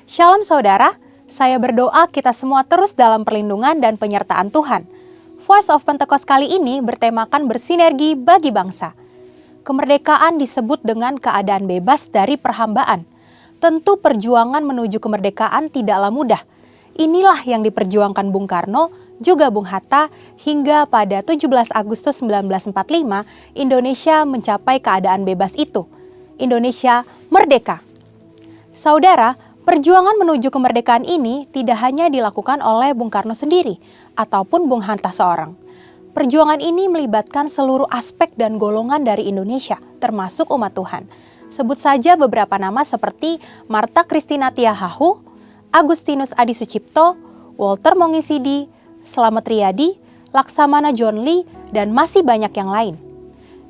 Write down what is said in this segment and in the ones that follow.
Shalom saudara, saya berdoa kita semua terus dalam perlindungan dan penyertaan Tuhan. Voice of Pentecost kali ini bertemakan bersinergi bagi bangsa. Kemerdekaan disebut dengan keadaan bebas dari perhambaan. Tentu perjuangan menuju kemerdekaan tidaklah mudah. Inilah yang diperjuangkan Bung Karno, juga Bung Hatta, hingga pada 17 Agustus 1945 Indonesia mencapai keadaan bebas itu. Indonesia merdeka. Saudara, perjuangan menuju kemerdekaan ini tidak hanya dilakukan oleh Bung Karno sendiri ataupun Bung Hatta seorang. Perjuangan ini melibatkan seluruh aspek dan golongan dari Indonesia, termasuk umat Tuhan. Sebut saja beberapa nama seperti Martha Christina Tiahahu, Agustinus Adi Sucipto, Walter Mongisidi, Slamet Riyadi, Laksamana John Lee, dan masih banyak yang lain.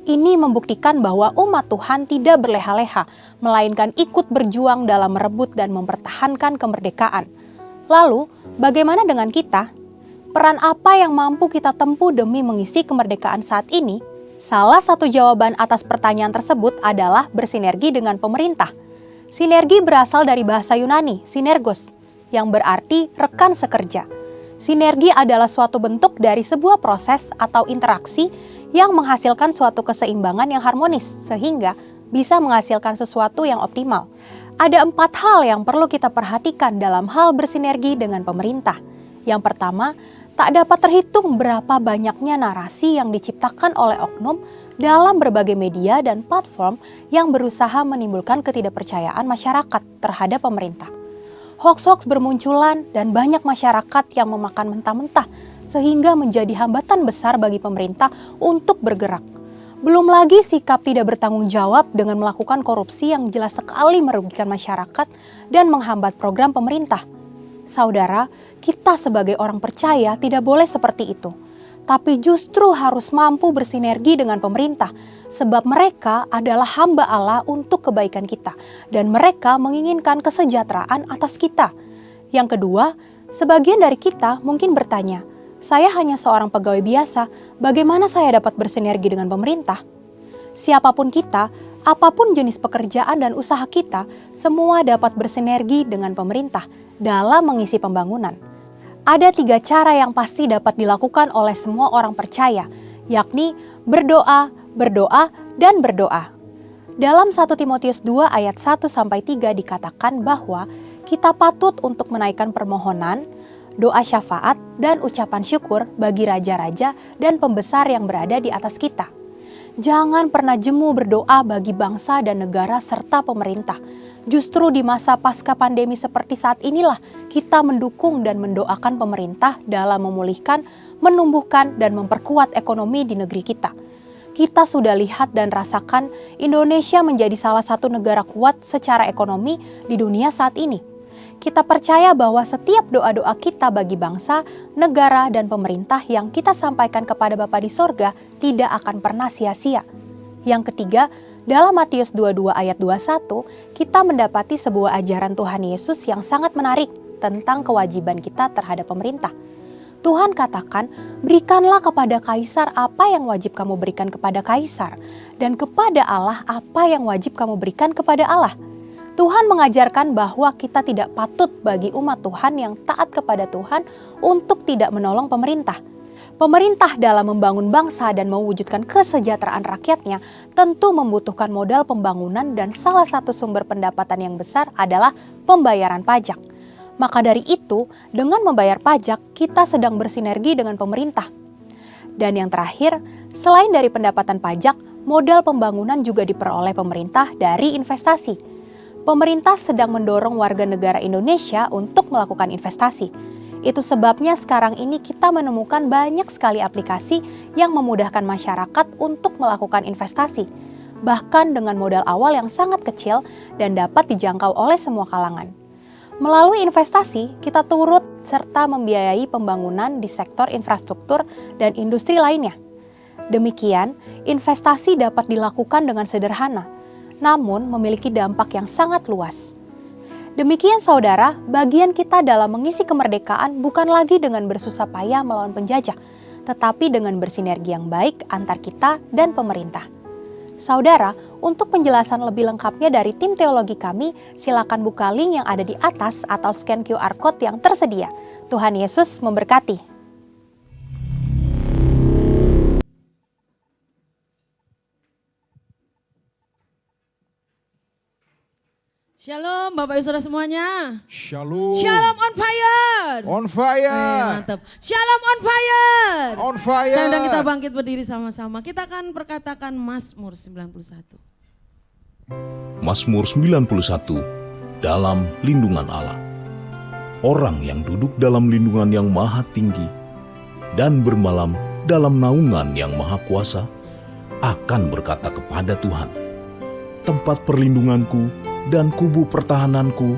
Ini membuktikan bahwa umat Tuhan tidak berleha-leha, melainkan ikut berjuang dalam merebut dan mempertahankan kemerdekaan. Lalu, bagaimana dengan kita? Peran apa yang mampu kita tempuh demi mengisi kemerdekaan saat ini? Salah satu jawaban atas pertanyaan tersebut adalah bersinergi dengan pemerintah. Sinergi berasal dari bahasa Yunani, sinergos, yang berarti rekan sekerja. Sinergi adalah suatu bentuk dari sebuah proses atau interaksi yang menghasilkan suatu keseimbangan yang harmonis, sehingga bisa menghasilkan sesuatu yang optimal. Ada 4 hal yang perlu kita perhatikan dalam hal bersinergi dengan pemerintah. Yang pertama, tak dapat terhitung berapa banyaknya narasi yang diciptakan oleh oknum dalam berbagai media dan platform yang berusaha menimbulkan ketidakpercayaan masyarakat terhadap pemerintah. Hoaks-hoaks bermunculan dan banyak masyarakat yang memakan mentah-mentah sehingga menjadi hambatan besar bagi pemerintah untuk bergerak. Belum lagi sikap tidak bertanggung jawab dengan melakukan korupsi yang jelas sekali merugikan masyarakat dan menghambat program pemerintah. Saudara, kita sebagai orang percaya tidak boleh seperti itu, tapi justru harus mampu bersinergi dengan pemerintah, sebab mereka adalah hamba Allah untuk kebaikan kita, dan mereka menginginkan kesejahteraan atas kita. Yang kedua, sebagian dari kita mungkin bertanya, saya hanya seorang pegawai biasa, bagaimana saya dapat bersinergi dengan pemerintah? Siapapun kita, apapun jenis pekerjaan dan usaha kita, semua dapat bersinergi dengan pemerintah dalam mengisi pembangunan. Ada 3 cara yang pasti dapat dilakukan oleh semua orang percaya, yakni berdoa, berdoa, dan berdoa. Dalam 1 Timotius 2 ayat 1-3 dikatakan bahwa kita patut untuk menaikkan permohonan, doa syafaat, dan ucapan syukur bagi raja-raja dan pembesar yang berada di atas kita. Jangan pernah jemu berdoa bagi bangsa dan negara serta pemerintah. Justru di masa pasca pandemi seperti saat inilah kita mendukung dan mendoakan pemerintah dalam memulihkan, menumbuhkan, dan memperkuat ekonomi di negeri kita. Kita sudah lihat dan rasakan Indonesia menjadi salah satu negara kuat secara ekonomi di dunia saat ini. Kita percaya bahwa setiap doa-doa kita bagi bangsa, negara, dan pemerintah yang kita sampaikan kepada Bapa di sorga tidak akan pernah sia-sia. Yang ketiga, dalam Matius 22 ayat 21, kita mendapati sebuah ajaran Tuhan Yesus yang sangat menarik tentang kewajiban kita terhadap pemerintah. Tuhan katakan, berikanlah kepada Kaisar apa yang wajib kamu berikan kepada Kaisar, dan kepada Allah apa yang wajib kamu berikan kepada Allah. Tuhan mengajarkan bahwa kita tidak patut bagi umat Tuhan yang taat kepada Tuhan untuk tidak menolong pemerintah. Pemerintah dalam membangun bangsa dan mewujudkan kesejahteraan rakyatnya tentu membutuhkan modal pembangunan dan salah satu sumber pendapatan yang besar adalah pembayaran pajak. Maka dari itu, dengan membayar pajak, kita sedang bersinergi dengan pemerintah. Dan yang terakhir, selain dari pendapatan pajak, modal pembangunan juga diperoleh pemerintah dari investasi. Pemerintah sedang mendorong warga negara Indonesia untuk melakukan investasi. Itu sebabnya sekarang ini kita menemukan banyak sekali aplikasi yang memudahkan masyarakat untuk melakukan investasi, bahkan dengan modal awal yang sangat kecil dan dapat dijangkau oleh semua kalangan. Melalui investasi, kita turut serta membiayai pembangunan di sektor infrastruktur dan industri lainnya. Demikian, investasi dapat dilakukan dengan sederhana, namun memiliki dampak yang sangat luas. Demikian saudara, bagian kita dalam mengisi kemerdekaan bukan lagi dengan bersusah payah melawan penjajah, tetapi dengan bersinergi yang baik antar kita dan pemerintah. Saudara, Untuk penjelasan lebih lengkapnya dari tim teologi kami, silakan buka link yang ada di atas atau scan QR Code yang tersedia. Tuhan Yesus memberkati. Shalom Bapak Ibu Saudara semuanya. Shalom. Shalom on fire. On fire. Mantap. Shalom on fire. On fire. Saya undang kita bangkit berdiri sama-sama. Kita akan perkatakan Mazmur 91. Mazmur 91 dalam lindungan Allah. Orang yang duduk dalam lindungan yang maha tinggi dan bermalam dalam naungan yang maha kuasa akan berkata kepada Tuhan, tempat perlindunganku dan kubu pertahananku,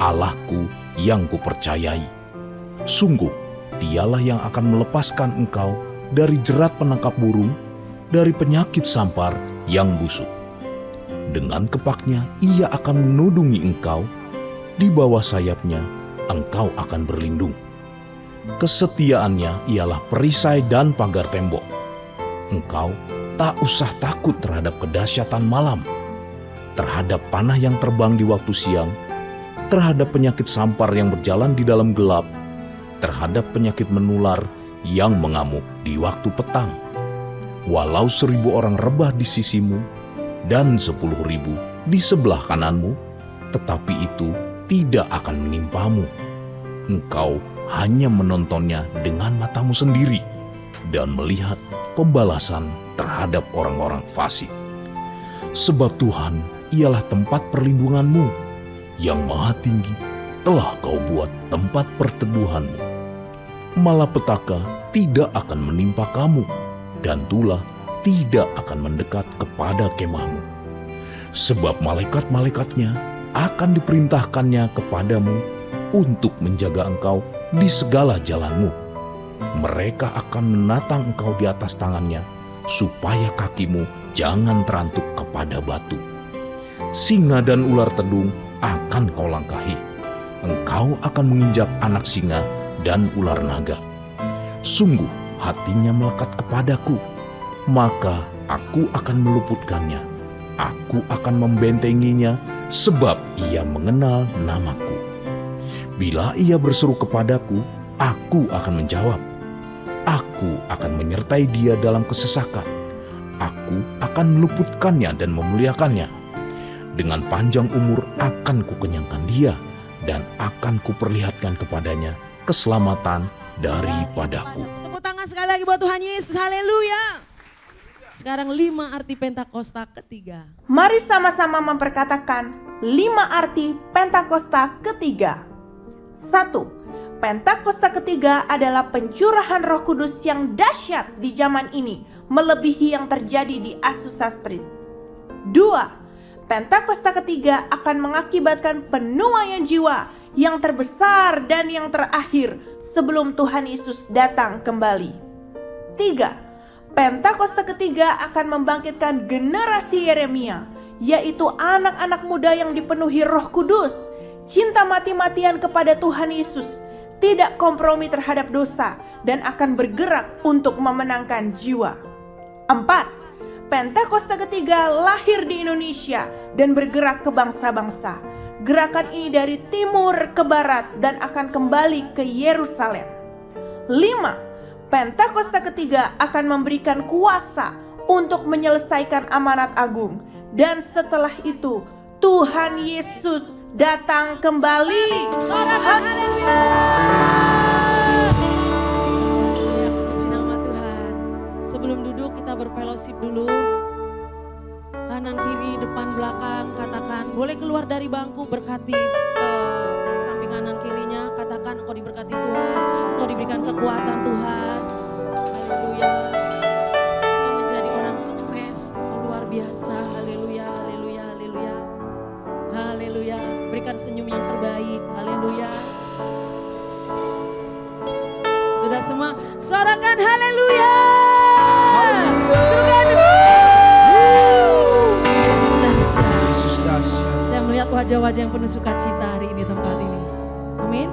Allahku yang kupercayai. Sungguh, dialah yang akan melepaskan engkau dari jerat penangkap burung, dari penyakit sampar yang busuk. Dengan kepaknya ia akan menudungi engkau, di bawah sayapnya engkau akan berlindung. Kesetiaannya ialah perisai dan pagar tembok. Engkau tak usah takut terhadap kedahsyatan malam, terhadap panah yang terbang di waktu siang, terhadap penyakit sampar yang berjalan di dalam gelap, terhadap penyakit menular yang mengamuk di waktu petang. Walau 1.000 orang rebah di sisimu dan 10.000 di sebelah kananmu, tetapi itu tidak akan menimpamu. Engkau hanya menontonnya dengan matamu sendiri dan melihat pembalasan terhadap orang-orang fasik. Sebab Tuhan ialah tempat perlindunganmu, yang maha tinggi telah kau buat tempat perteduhanmu. Malapetaka tidak akan menimpa kamu, dan tulah tidak akan mendekat kepada kemahmu. Sebab malaikat-malaikatnya akan diperintahkannya kepadamu untuk menjaga engkau di segala jalanmu. Mereka akan menatang engkau di atas tangannya, supaya kakimu jangan terantuk kepada batu. Singa dan ular tedung akan kau langkahi. Engkau akan menginjak anak singa dan ular naga. Sungguh hatinya melekat kepadaku, maka aku akan meluputkannya. Aku akan membentenginya, sebab ia mengenal namaku. Bila ia berseru kepadaku, aku akan menjawab. Aku akan menyertai dia dalam kesesakan. Aku akan meluputkannya dan memuliakannya. Dengan panjang umur akan kukenyangkan dia, dan akan kuperlihatkan kepadanya keselamatan daripadaku. Tepuk tangan sekali lagi buat Tuhan Yesus, haleluya. Sekarang 5 arti Pentakosta ketiga. Mari sama-sama memperkatakan 5 arti Pentakosta ketiga. 1. Pentakosta ketiga adalah pencurahan Roh Kudus yang dahsyat di zaman ini, melebihi yang terjadi di Azusa Street. 2. Pentakosta ketiga akan mengakibatkan penuaian jiwa yang terbesar dan yang terakhir sebelum Tuhan Yesus datang kembali. 3. Pentakosta ketiga akan membangkitkan generasi Yeremia, yaitu anak-anak muda yang dipenuhi Roh Kudus, cinta mati-matian kepada Tuhan Yesus, tidak kompromi terhadap dosa, dan akan bergerak untuk memenangkan jiwa. 4. Pentakosta ketiga lahir di Indonesia dan bergerak ke bangsa-bangsa. Gerakan ini dari timur ke barat dan akan kembali ke Yerusalem. 5. Pentakosta ketiga akan memberikan kuasa untuk menyelesaikan amanat agung. Dan setelah itu Tuhan Yesus datang kembali. Sorakan haleluya. Puji nama Tuhan. Sebelum duduk kita berfellowship dulu. Kanan kiri depan belakang katakan, boleh keluar dari bangku berkati samping kanan kirinya, katakan engkau diberkati Tuhan, engkau diberikan kekuatan Tuhan. Haleluya. Engkau menjadi orang sukses, engkau luar biasa. Haleluya, haleluya, haleluya. Haleluya. Berikan senyum yang terbaik. Haleluya. Sudah semua sorakan haleluya. Surga Yesus dahsyat. Saya melihat wajah-wajah yang penuh sukacita hari ini tempat ini. Amin.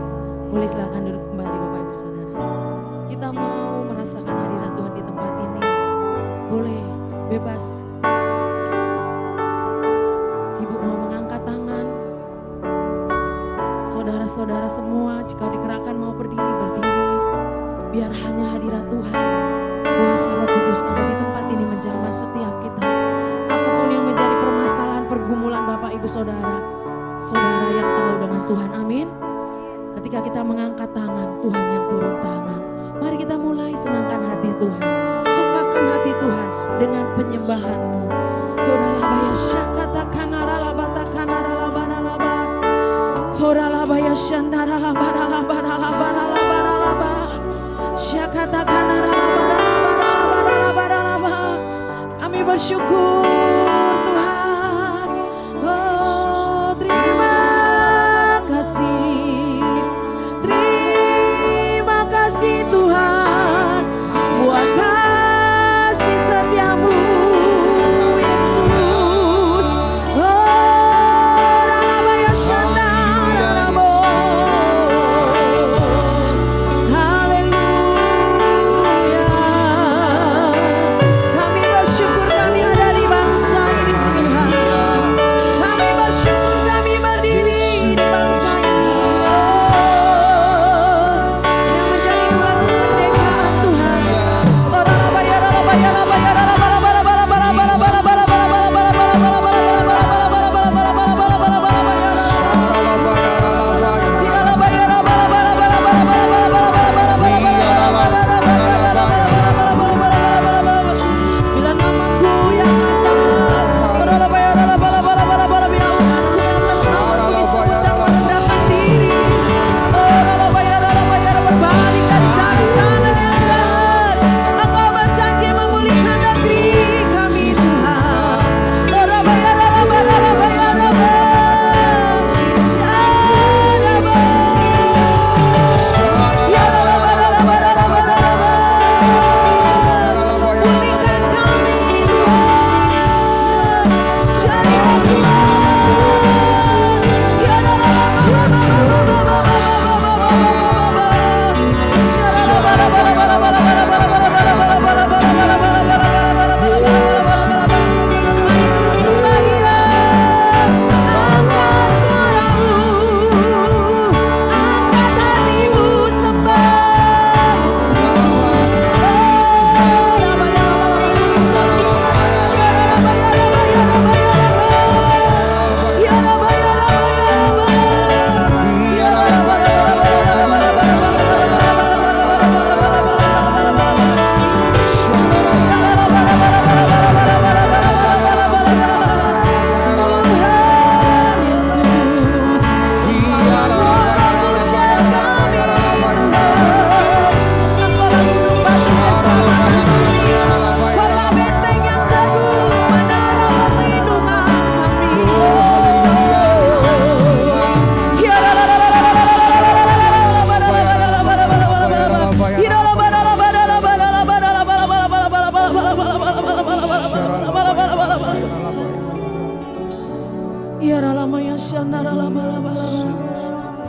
Boleh silakan duduk kembali Bapak Ibu Saudara. Kita mau merasakan hadirat Tuhan di tempat ini. Boleh bebas saudara-saudara semua, jika dikerahkan mau berdiri, biar hanya hadirat Tuhan, kuasa Roh Kudus ada di tempat ini menjamah setiap kita. Apapun yang menjadi permasalahan, pergumulan Bapak Ibu Saudara, saudara yang tahu dengan Tuhan, amin. Ketika kita mengangkat tangan, Tuhan yang turun tangan. Mari kita mulai senangkan hati Tuhan, sukakan hati Tuhan dengan penyembahan-Mu. Horalabaya syakata kanaralabata kanaralabaralaba. Horalabaya syandaralabaralabaralabaralabaralaba. Syakata kanaralabaralabaralabaralabaralaba. Kami bersyukur Tuhan. Oh, terima kasih. Terima kasih Tuhan buat kasih setiamu.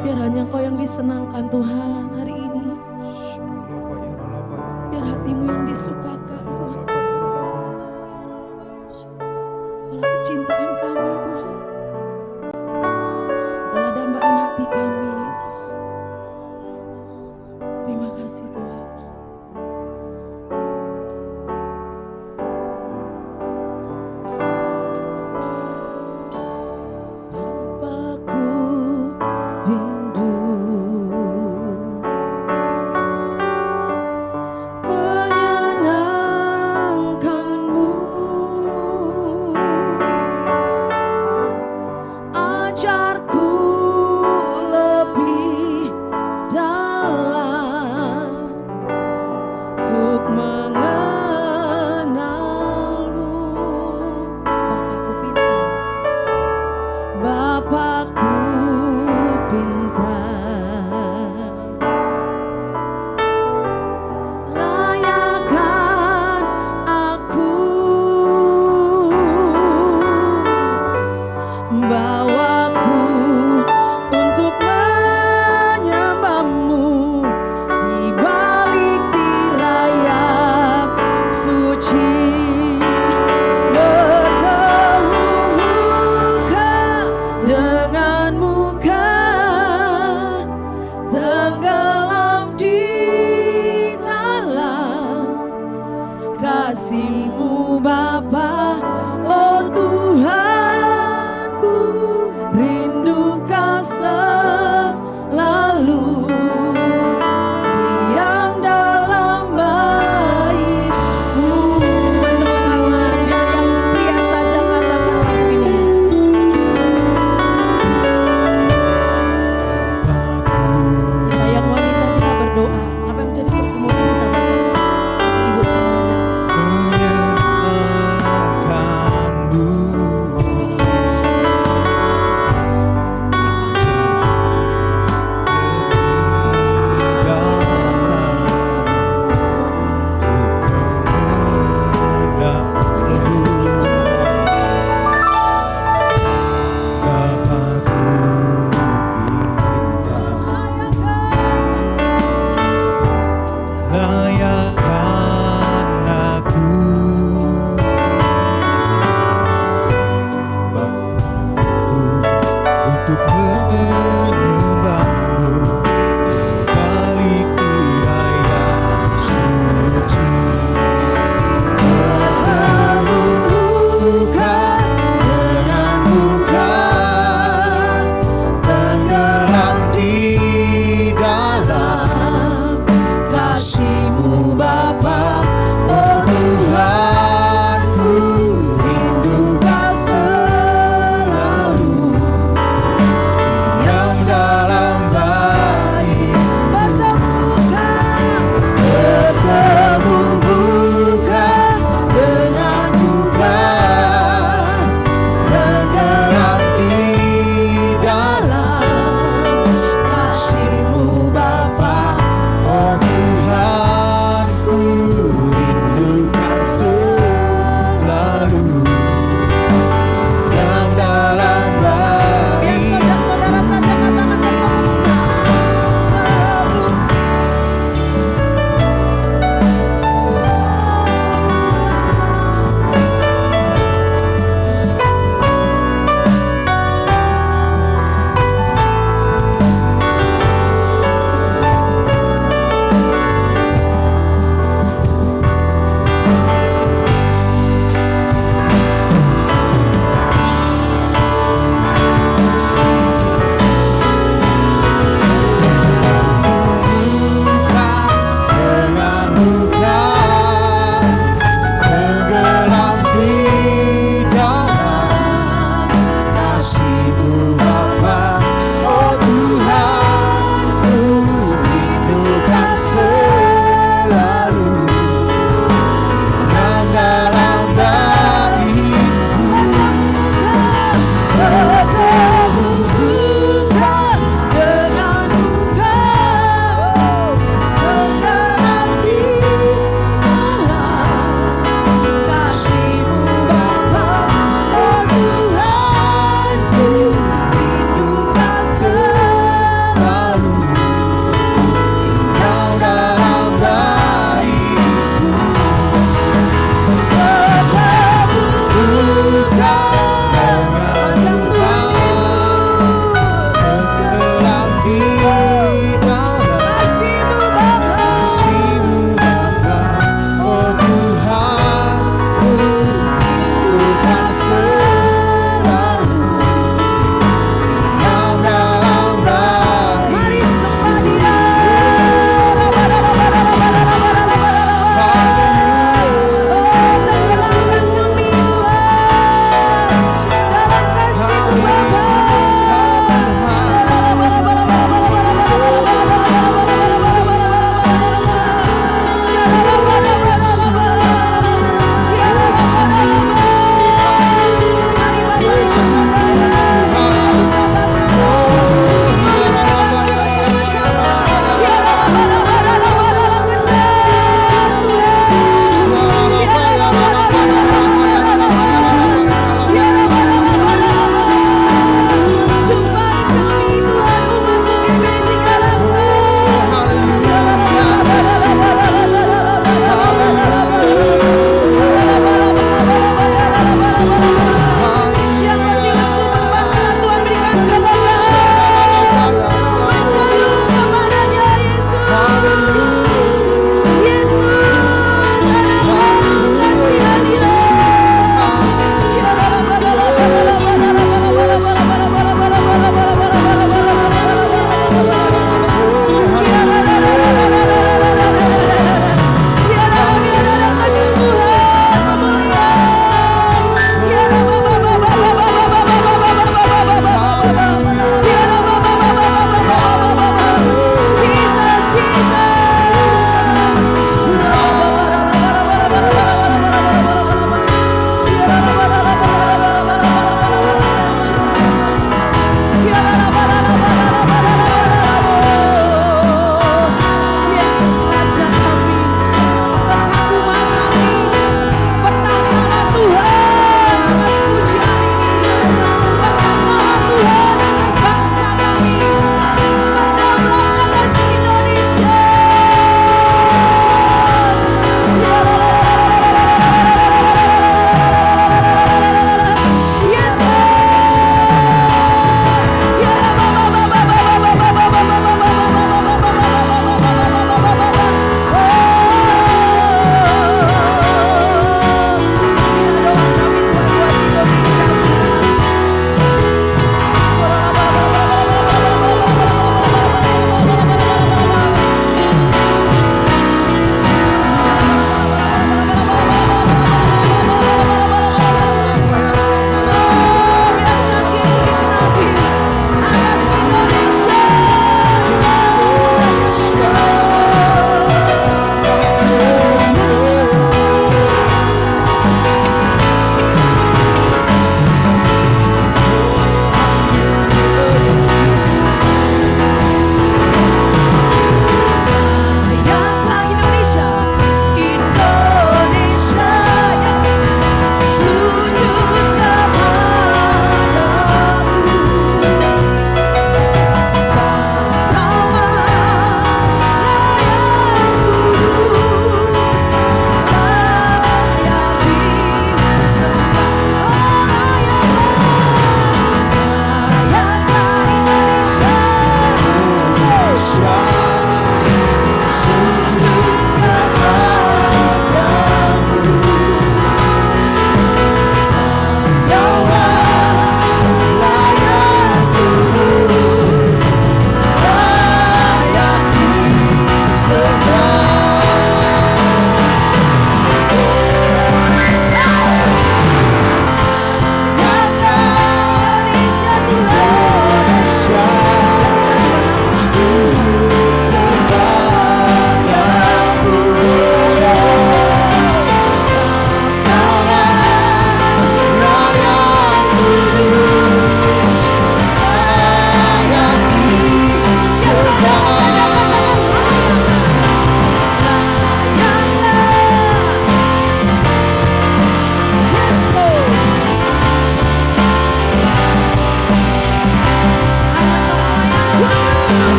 Biar hanya Engkau yang disenangkan Tuhan hari ini. Biar hatimu yang disukakan Tuhan. Kaulah kecintaan kami Tuhan. Kaulah dambaan hati kami Yesus. Terima kasih Tuhan. Dengan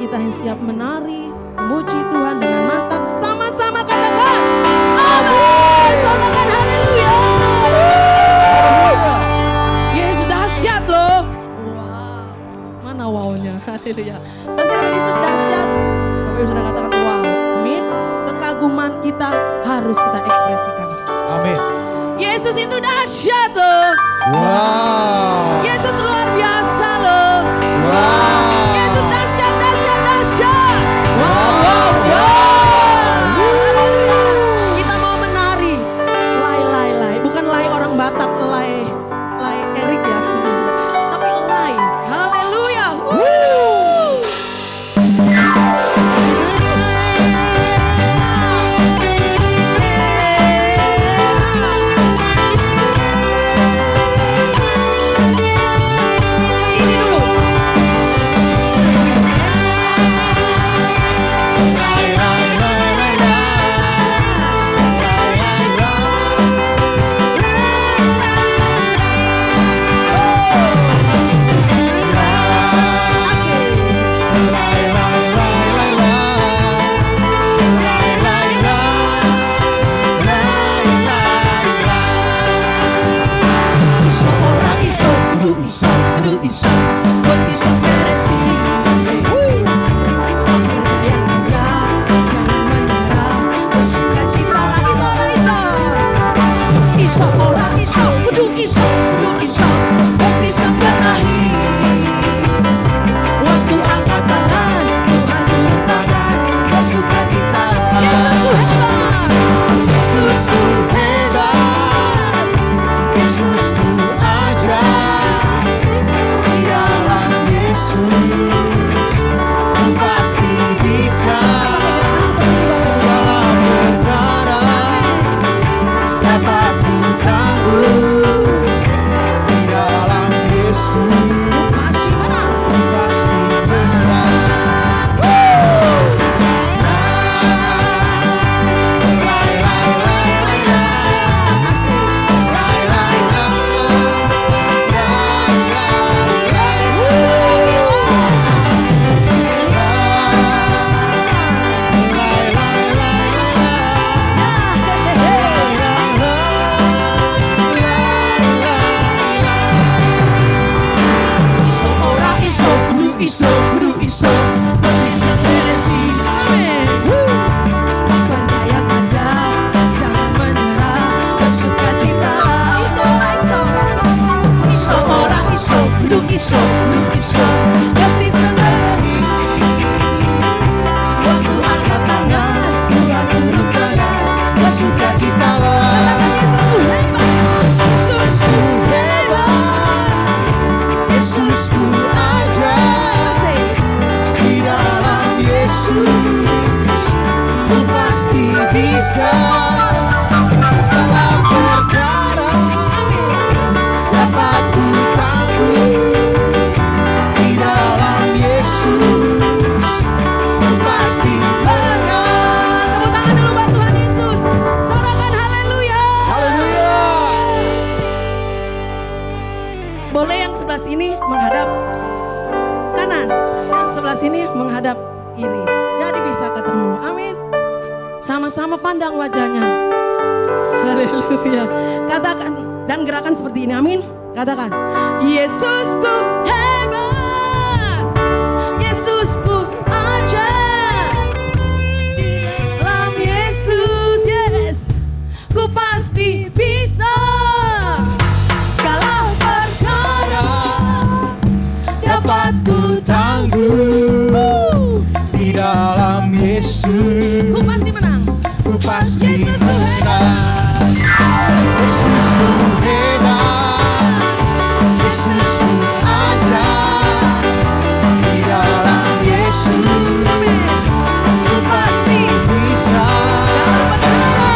kita yang siap menari, memuji Tuhan dengan mantap. Sama-sama katakan amin. Sorakan haleluya. Yesus dahsyat loh. Wow. Mana wownya? Haleluya. Terus Yesus dahsyat. Bapak Ibu sudah katakan wow. Amin. Kekaguman kita harus kita ekspresikan. Amin. Yesus itu dahsyat loh. Wow. Yesus luar biasa loh. Wow. Yesus dahsyat, dahsyat, dahsyat. Wow, wow, wow. Haleluya. Kita mau menari. Lay. Bukan lay orang Batak, lay Erik ya. Tapi lay. Haleluya. Ini dulu. Pasti sampai sih. Percaya saja, jangan menyerah. Bersukacitalah iso ora iso, kudu iso, pasti sampai akhir. Waktu angkat tangan, Tuhan turun tangan. Bersukacitalah, Yesusku hebat, Yesusku ajaib. Di dalam Yesus pasti bisa. Segala perkara dapat ku tanggung. Di dalam Yesus pasti menang. Iso, pasti sampai amin. Percaya saja, jangan menyerah. Bersukacita, iso ora iso, kudu iso, pasti sampai. Waktu angkat tangan, Tuhan turun tangan. Bersukacita, Yesusku hebat, Yesusku ajaib. Di dalam Yesus ku pasti bisa. Segala perkara dapat ku tanggung. Di dalam Yesus ku pasti menang. Tepuk tangan dulu buat Tuhan Yesus. Sorakan haleluya. Haleluya. Boleh yang sebelah sini menghadap kanan, yang sebelah sini menghadap kiri. Jadi bisa ketemu. Amin. Sama-sama pandang wajahnya. Haleluya. Katakan dan gerakan seperti ini. Amin. Katakan, Yesusku hebat, Yesusku ajaib. Dalam Yesus, yes, ku pasti bisa. Segala perkara dapat ku Tangguh di dalam Yesus. Ku pasti menang. Ku pasti Yesus ku menang. Yesusku hebat, Yesusku ajaib. Di dalam Yesus ku pasti bisa. Perkara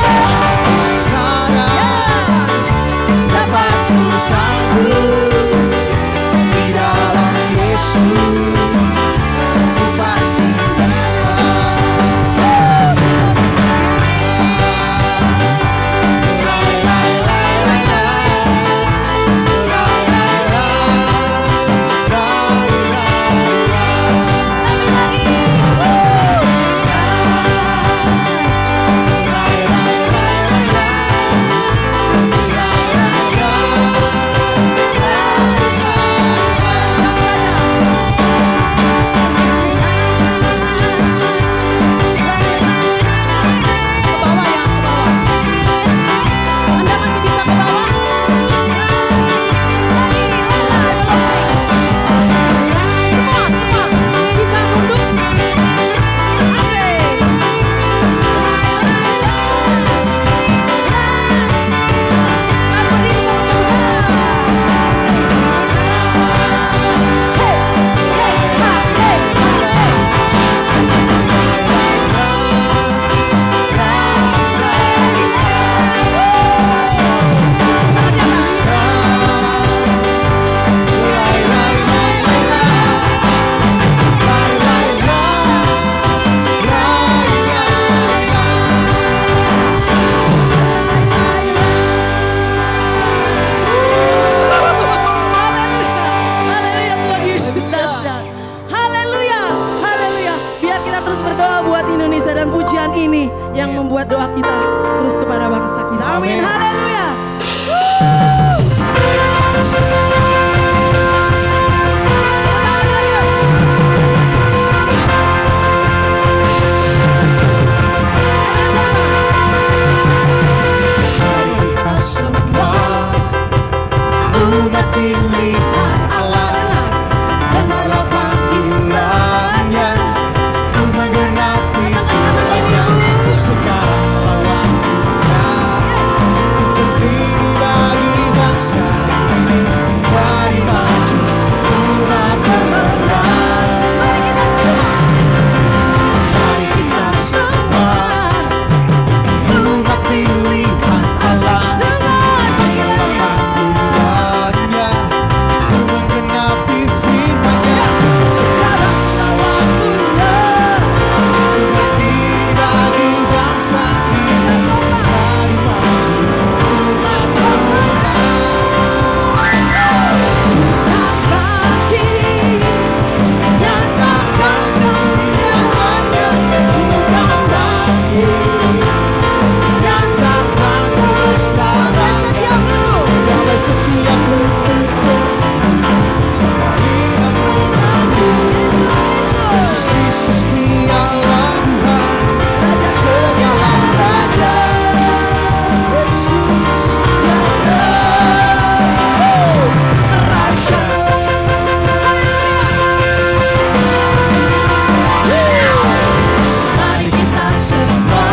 dapat ku tangguh. Di dalam Yesus ku pasti menang. ini yang membuat doa kita terus kepada bangsa kita. Amin. Amin. Haleluya. Mari kita semua umat pilihan Allah, dengarlah panggilannya untuk menggenapi firman-Nya. Sekarang waktunya berdiri bagi bangsa ini. Mari maju umat pemenang. Mari kita semua umat pilihan Allah, dengarlah panggilannya untuk menggenapi firman-Nya. Sekaranglah waktunya berdiri bagi bangsa ini. Mari maju umat pemenang. Nyatakan kemuliaan-Nya, bukan lagi. Nyatakan kebesaran-Nya sampai setiap lutut berteduh, semua lidah mengaku Yesus Kristus dialah Tuhan, Raja segala raja. Yesus dialah Raja. Mari kita semua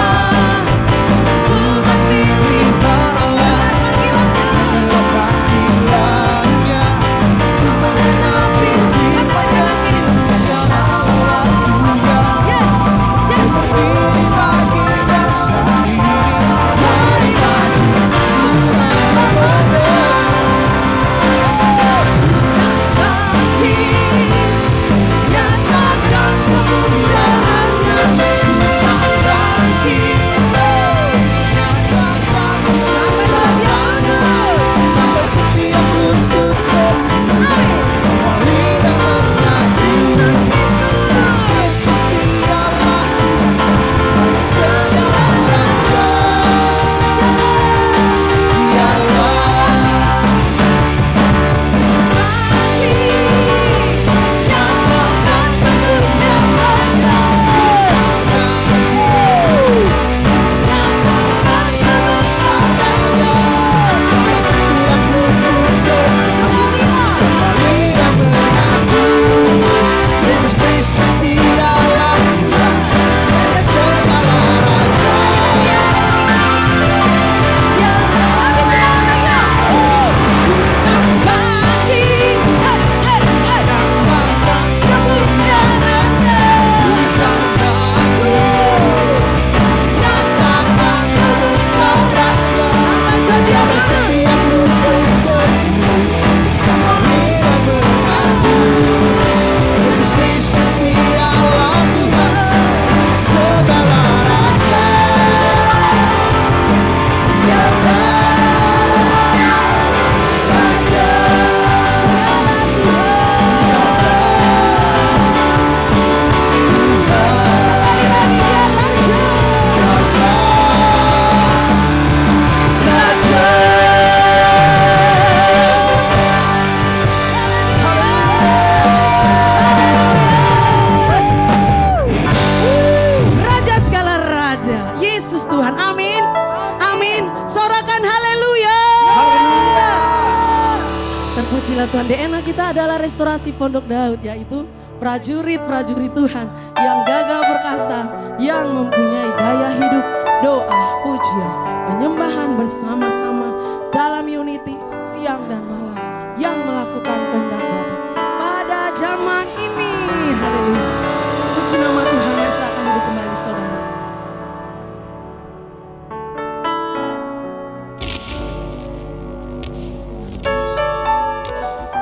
umat pilihan Allah, dengarlah panggilannya untuk menggenapi firman-Nya. Sekarang waktunya berdiri bagi bangsa ini. Mari maju umat pemenang. Nyatakan kemuliaan-Nya, bukan lagi. Nyatakan kebesaran-Nya sampai setiap lutut berteduh, semua lidah mengaku Yesus Kristus dialah Tuhan, segala raja. Nyatakan kemuliaan-Nya, nyatakan kebesaran-Nya sampai setiap lutut berteduh, semua lidah mengaku Yesus Kristus dialah Tuhan, Raja segala raja. Nyatakan kemuliaan-Nya, bukan lagi. Nyatakan kebesaran-Nya sampai setiap lutut berteduh, semua lidah mengaku Yesus Kristus dialah Tuhan, segala raja. Dialah Raja. Raja segala raja, Yesus Tuhan. Amin. Amin. Sorakan haleluya. Terpujilah Tuhan. DNA kita adalah restorasi Pondok Daud, yaitu prajurit-prajurit Tuhan yang gagah perkasa, yang mempunyai gaya hidup, doa, pujian, penyembahan bersama-sama dalam unity siang dan malam, yang melakukan kehendak Bapa pada zaman ini. Haleluya. Puji nama Tuhan. Yang silakan duduk kembali saudara.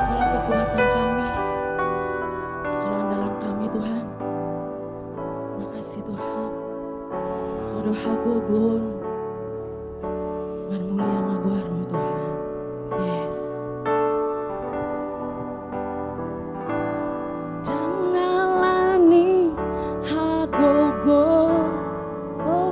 Kalau kekuatan kami, kalau andalan kami Tuhan, makasih Tuhan. Odoh hagogon, man mulia maguarmu Tuhan. Yes. Jangan lani hagogo, oh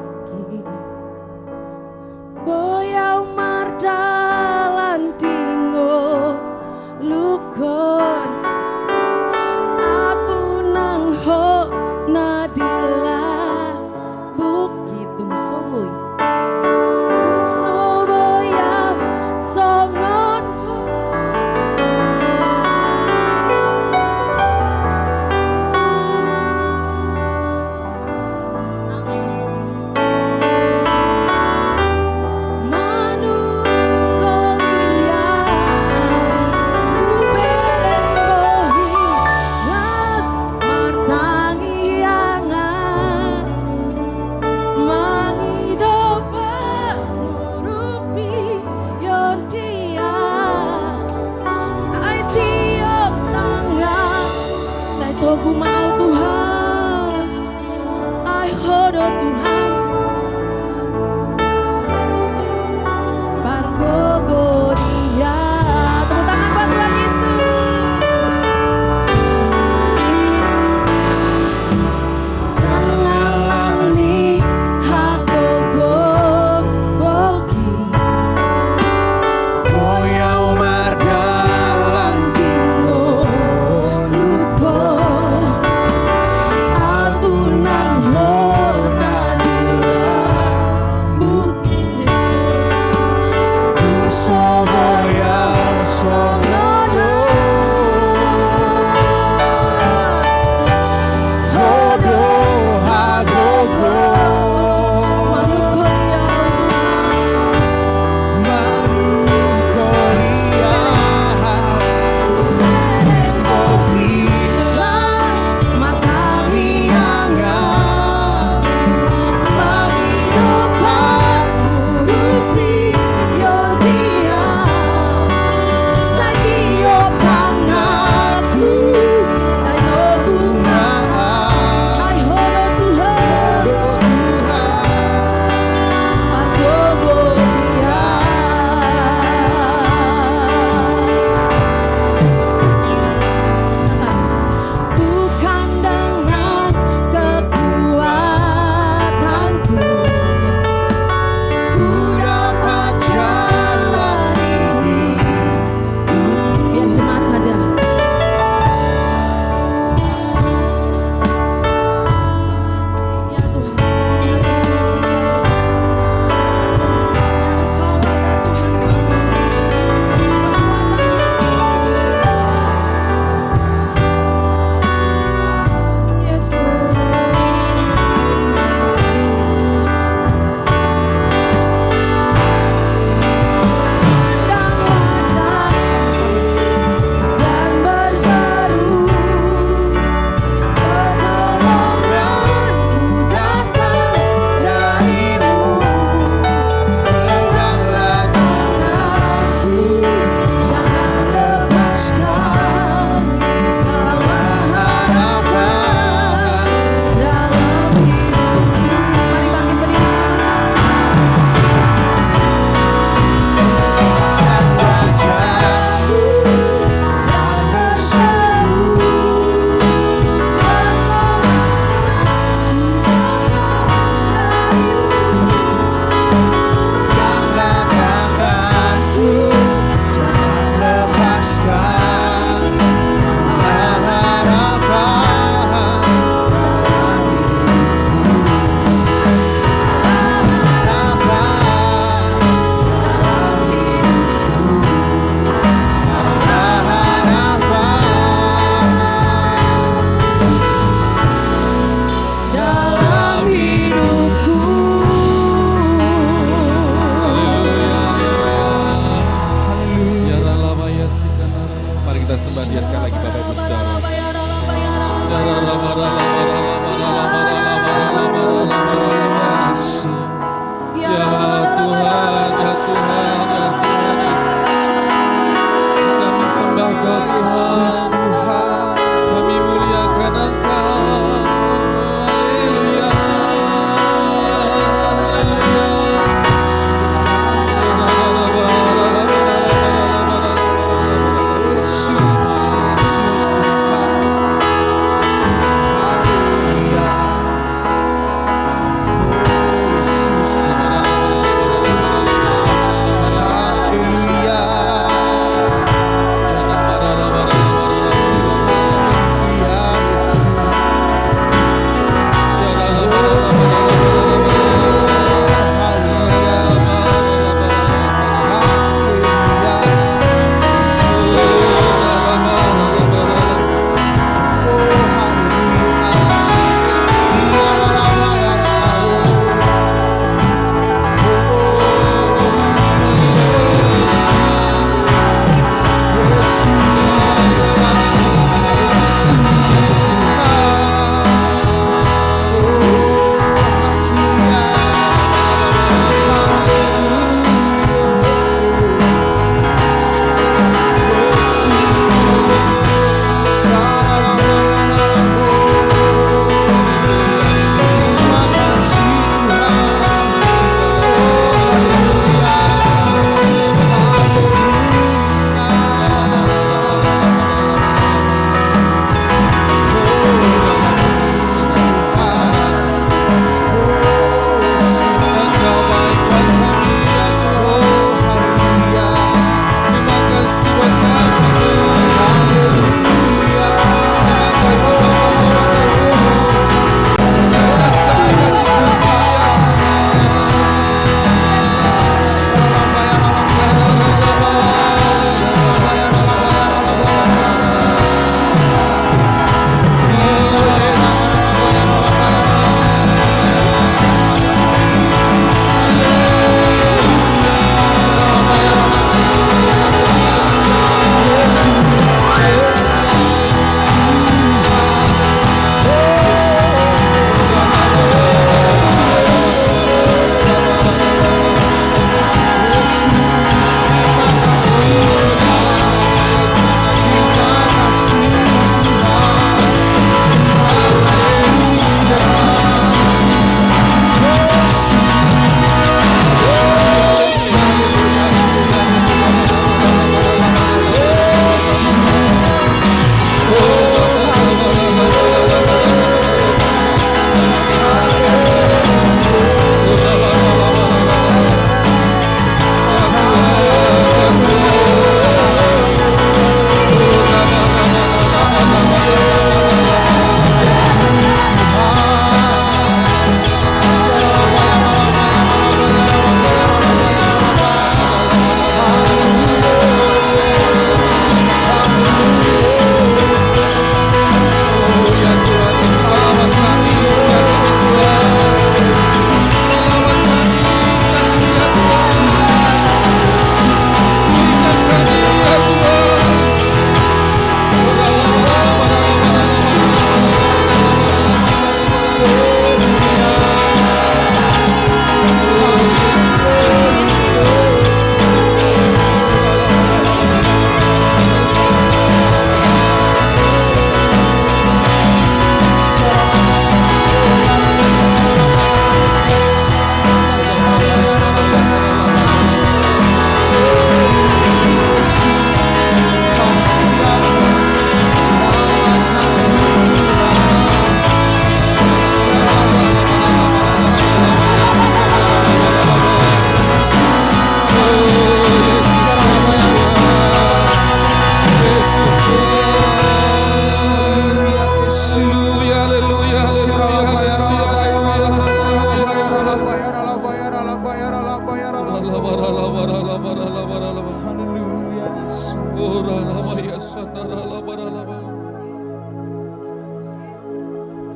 Haleluya Yesus.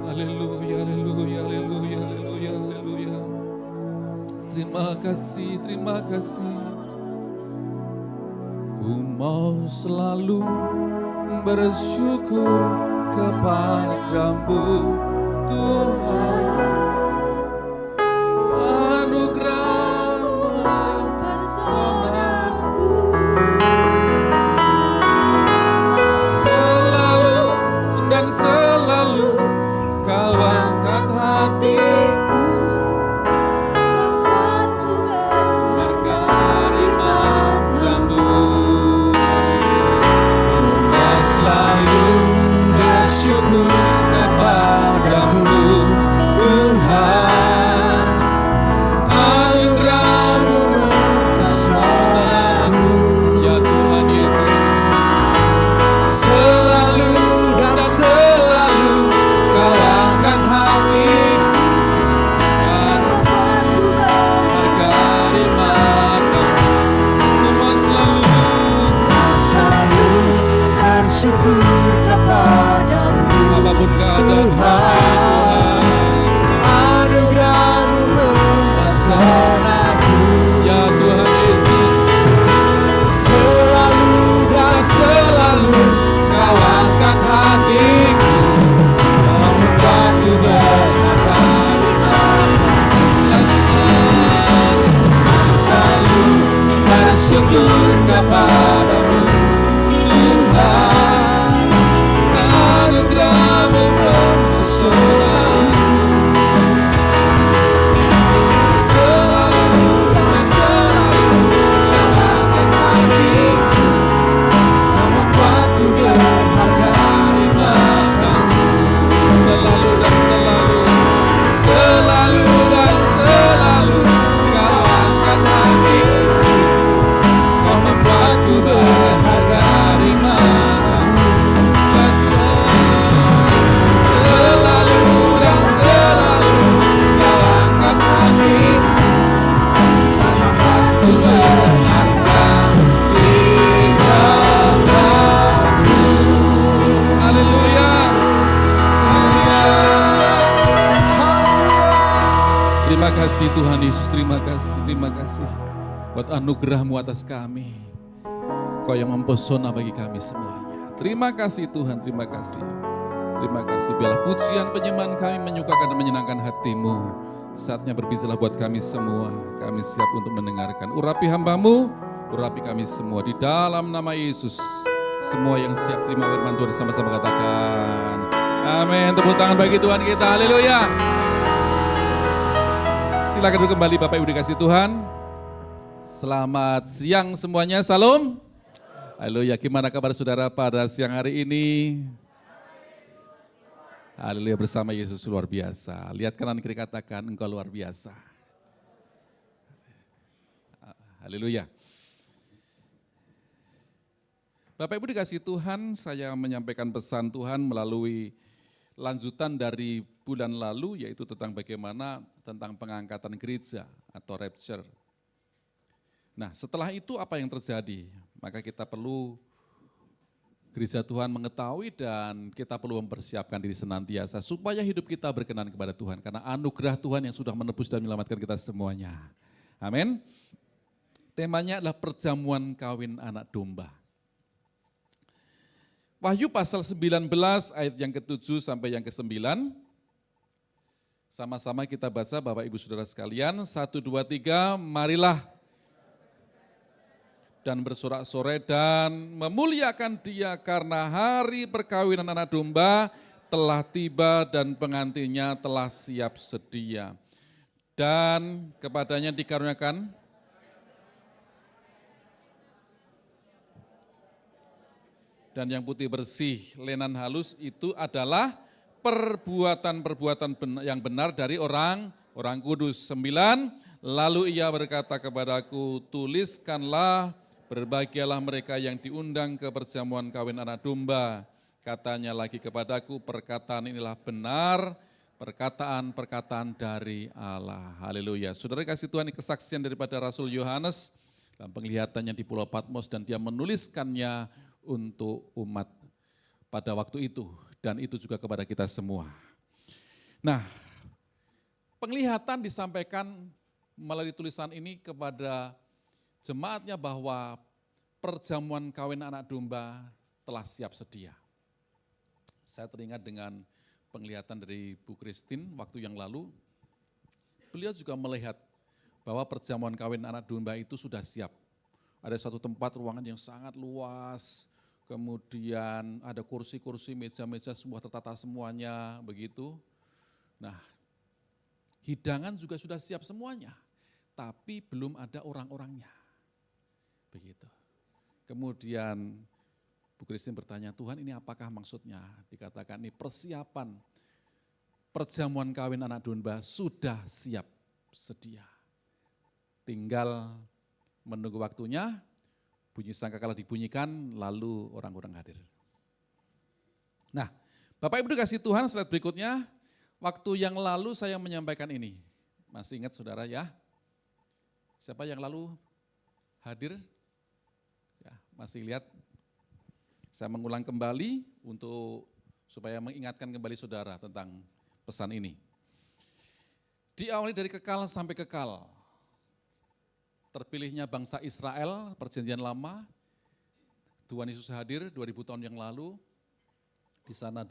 Haleluya, haleluya, haleluya, haleluya, haleluya. Terima kasih, terima kasih. Ku mau selalu bersyukur kepadamu Tuhan. Anugerah-Mu mempesonaku. Selalu dan selalu Kau angkat hatiku, membuatku berharga di matamu. Ku mau selalu bersyukur kepadamu Tuhan. Anugerah-Mu mempesonaku. Ya Tuhan Yesus, Selalu dan selalu Kau angkat hatiku, membuatku berharga di matamu. Ku mau selalu selalu bersyukur kepadamu apapun keadaan Tuhan. Anugerah-Mu mempesonaku. Ya Tuhan Yesus, Selalu dan selalu Kau angkat hatiku, membuatku berharga di matamu. Selalu bersyukur kepadamu Tuhan. Anugerah-Mu mempesonaku. Selalu dan selalu Kau angkat hatiku, membuatku berharga di matamu. selalu dan selalu Selalu dan selalu Kau angkat hatiku, membuatku berharga di matamu. Selalu dan selalu Kau angkat hatiku, membuatku berharga di matamu. haleluya. Terima kasih Tuhan Yesus, terima kasih buat anugerah-Mu atas kami. Kau yang mempesona bagi kami semuanya. Terima kasih Tuhan, terima kasih. Terima kasih, biarlah pujian penyembahan kami menyukakan dan menyenangkan hati-Mu. Saatnya berbicaralah buat kami semua, kami siap untuk mendengarkan. Urapi hamba-Mu, urapi kami semua di dalam nama Yesus. Semua yang siap terima firman Tuhan sama-sama katakan amin. Tepuk tangan bagi Tuhan kita, haleluya. Silakan duduk kembali Bapak Ibu dikasih Tuhan. Selamat siang semuanya, salam. Haleluya, gimana kabar saudara pada siang hari ini? Haleluya, bersama Yesus luar biasa. Lihat kanan kiri katakan engkau luar biasa. Haleluya. Bapak Ibu dikasih Tuhan, saya menyampaikan pesan Tuhan melalui lanjutan dari bulan lalu, yaitu tentang bagaimana tentang pengangkatan gereja atau rapture. Nah, setelah itu apa yang terjadi? Maka kita perlu gereja Tuhan mengetahui dan kita perlu mempersiapkan diri senantiasa supaya hidup kita berkenan kepada Tuhan. Karena anugerah Tuhan yang sudah menebus dan menyelamatkan kita semuanya. Amin. Temanya adalah perjamuan kawin anak domba. Wahyu pasal 19 ayat yang ke-7 sampai yang ke-9. Sama-sama kita baca Bapak Ibu Saudara sekalian. 1, 2, 3, marilah dan bersorak-sorai dan memuliakan Dia karena hari perkawinan anak domba telah tiba dan pengantinnya telah siap sedia. Dan kepadanya dikaruniakan dan yang putih bersih, lenan halus itu adalah perbuatan-perbuatan yang benar dari orang kudus. 9, lalu ia berkata kepadaku, tuliskanlah, berbahagialah mereka yang diundang ke perjamuan kawin anak domba. Katanya lagi kepadaku, perkataan inilah benar, perkataan-perkataan dari Allah. Haleluya. Saudara kasih Tuhan, ini kesaksian daripada Rasul Yohanes dalam penglihatannya di Pulau Patmos dan dia menuliskannya untuk umat pada waktu itu dan itu juga kepada kita semua. Nah, penglihatan disampaikan melalui tulisan ini kepada jemaatnya bahwa perjamuan kawin anak domba telah siap sedia. Saya teringat dengan penglihatan dari Bu Christine waktu yang lalu. Beliau juga melihat bahwa perjamuan kawin anak domba itu sudah siap. Ada satu tempat ruangan yang sangat luas, kemudian ada kursi-kursi, meja-meja semua tertata semuanya, begitu. Nah, hidangan juga sudah siap semuanya, tapi belum ada orang-orangnya. Begitu. Kemudian Bu Christine bertanya, Tuhan ini apakah maksudnya? Dikatakan ini persiapan perjamuan kawin anak domba sudah siap sedia. Tinggal menunggu waktunya, bunyi sangkakala dibunyikan, lalu orang-orang hadir. Nah, Bapak Ibu dikasih Tuhan, slide berikutnya, waktu yang lalu saya menyampaikan ini. Masih ingat saudara ya? Siapa yang lalu hadir? Ya, masih lihat? Saya mengulang kembali untuk supaya mengingatkan kembali saudara tentang pesan ini. Diawali dari kekal sampai kekal. Terpilihnya bangsa Israel, perjanjian lama, Tuhan Yesus hadir 2000 tahun yang lalu, di sana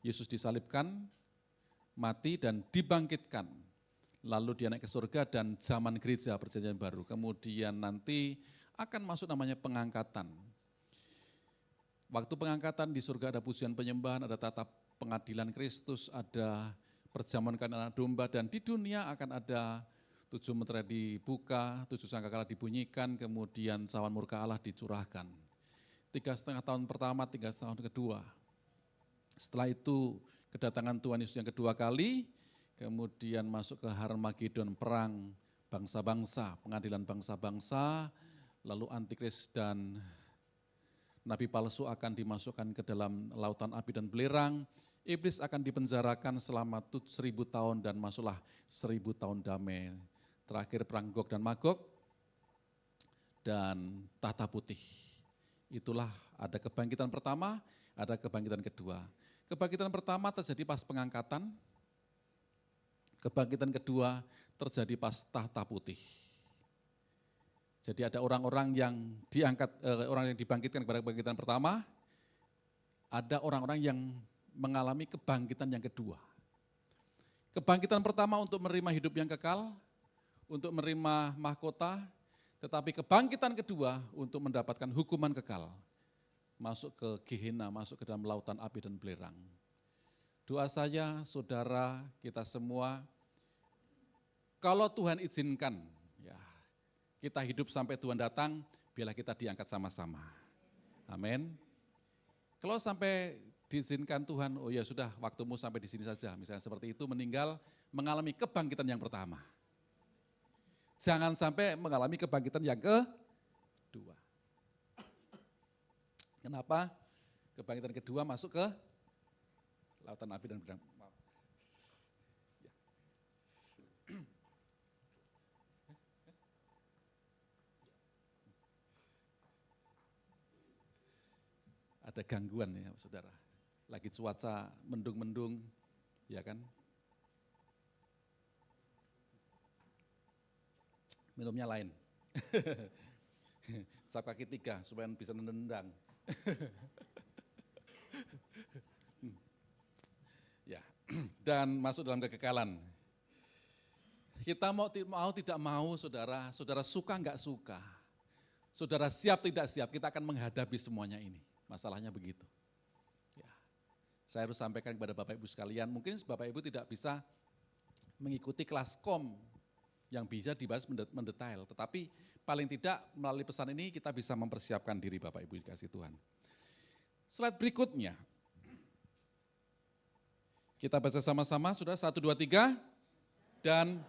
Yesus disalibkan, mati dan dibangkitkan. Lalu dia naik ke surga dan zaman gereja perjanjian baru. Kemudian nanti akan masuk namanya pengangkatan. Waktu pengangkatan di surga ada pujian penyembahan, ada tata pengadilan Kristus, ada perjamuan kawin anak domba, dan di dunia akan ada 7 meterai dibuka, 7 sangkakala dibunyikan, kemudian sawan murka Allah dicurahkan. 3,5 tahun pertama, 3,5 tahun kedua. Setelah itu kedatangan Tuhan Yesus yang kedua kali, kemudian masuk ke Harmagedon, perang bangsa-bangsa, pengadilan bangsa-bangsa, lalu Antikris dan Nabi palsu akan dimasukkan ke dalam lautan api dan belerang, iblis akan dipenjarakan selama 1000 tahun dan masuklah 1000 tahun damai. Terakhir perang Gog dan Magog dan tahta putih. Itulah ada kebangkitan pertama, ada kebangkitan kedua. Kebangkitan pertama terjadi pas pengangkatan, kebangkitan kedua terjadi pas tahta putih. Jadi ada orang-orang yang diangkat, orang yang dibangkitkan pada kebangkitan pertama, ada orang-orang yang mengalami kebangkitan yang kedua. Kebangkitan pertama untuk menerima hidup yang kekal, untuk menerima mahkota, tetapi kebangkitan kedua untuk mendapatkan hukuman kekal. Masuk ke Gehenna, masuk ke dalam lautan api dan belerang. Doa saya, saudara, kita semua, kalau Tuhan izinkan, ya, kita hidup sampai Tuhan datang, biarlah kita diangkat sama-sama. Amin. Kalau sampai diizinkan Tuhan, oh ya sudah waktumu sampai di sini saja, misalnya seperti itu, meninggal mengalami kebangkitan yang pertama. Jangan sampai mengalami kebangkitan yang kedua. Kenapa? Kebangkitan kedua masuk ke lautan api dan belerang. Ya. Ada gangguan ya saudara. Lagi cuaca mendung-mendung, ya kan? Minumnya lain. Cap kaki 3 supaya bisa nendang. Ya, dan masuk dalam kekekalan. Kita mau tidak mau, saudara, saudara suka enggak suka, saudara siap tidak siap, kita akan menghadapi semuanya ini. Masalahnya begitu. Ya, saya harus sampaikan kepada Bapak Ibu sekalian, mungkin Bapak Ibu tidak bisa mengikuti kelas kom yang bisa dibahas mendetail, tetapi paling tidak melalui pesan ini kita bisa mempersiapkan diri Bapak Ibu dikasih Tuhan. Slide berikutnya, kita baca sama-sama, sudah 1, 2, 3, dan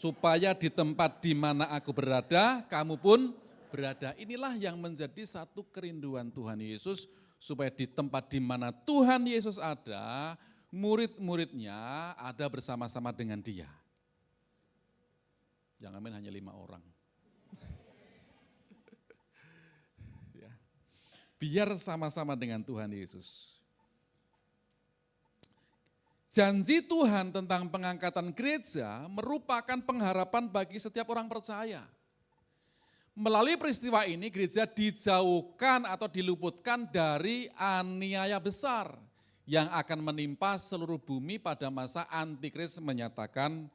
supaya di tempat di mana aku berada, kamu pun berada. Inilah yang menjadi satu kerinduan Tuhan Yesus, supaya di tempat di mana Tuhan Yesus ada, murid-muridnya ada bersama-sama dengan Dia. Yang amin hanya 5 orang. Ya. Biar sama-sama dengan Tuhan Yesus. Janji Tuhan tentang pengangkatan gereja merupakan pengharapan bagi setiap orang percaya. Melalui peristiwa ini gereja dijauhkan atau diluputkan dari aniaya besar yang akan menimpa seluruh bumi pada masa Antikris menyatakan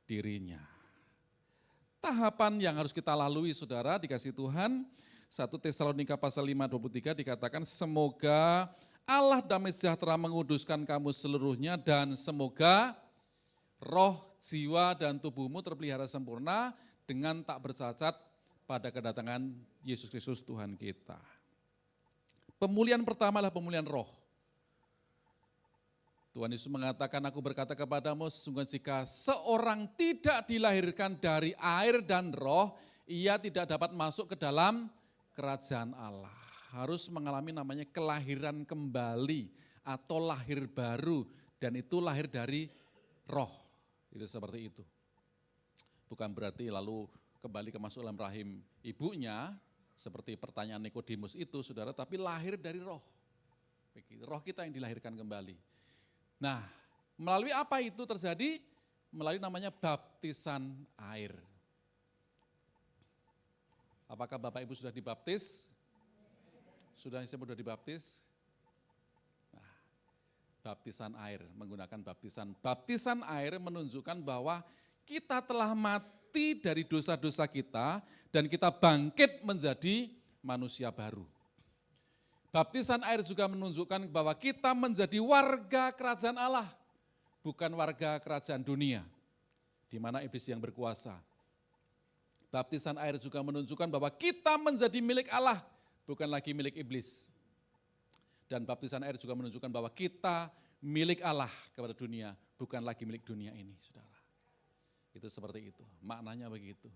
dirinya. Tahapan yang harus kita lalui saudara dikasih Tuhan, 1 Tesalonika pasal 5:23 dikatakan semoga Allah damai sejahtera menguduskan kamu seluruhnya dan semoga roh, jiwa, dan tubuhmu terpelihara sempurna dengan tak bercacat pada kedatangan Yesus Kristus Tuhan kita. Pemulihan pertama adalah pemulihan roh. Tuhan Yesus mengatakan, aku berkata kepadamu, sesungguhnya jika seorang tidak dilahirkan dari air dan roh, ia tidak dapat masuk ke dalam kerajaan Allah. Harus mengalami namanya kelahiran kembali atau lahir baru, dan itu lahir dari roh. Itu seperti itu. Bukan berarti lalu kembali ke masuk dalam rahim ibunya, seperti pertanyaan Nikodemus itu saudara, tapi lahir dari roh. Roh kita yang dilahirkan kembali. Nah, melalui apa itu terjadi? Melalui namanya baptisan air. Apakah Bapak Ibu sudah dibaptis? Sudah dibaptis? Nah, baptisan air, menggunakan baptisan. Baptisan air menunjukkan bahwa kita telah mati dari dosa-dosa kita dan kita bangkit menjadi manusia baru. Baptisan air juga menunjukkan bahwa kita menjadi warga kerajaan Allah, bukan warga kerajaan dunia, di mana iblis yang berkuasa. Baptisan air juga menunjukkan bahwa kita menjadi milik Allah, bukan lagi milik iblis. Dan baptisan air juga menunjukkan bahwa kita milik Allah kepada dunia, bukan lagi milik dunia ini, saudara. Itu seperti itu, maknanya begitu.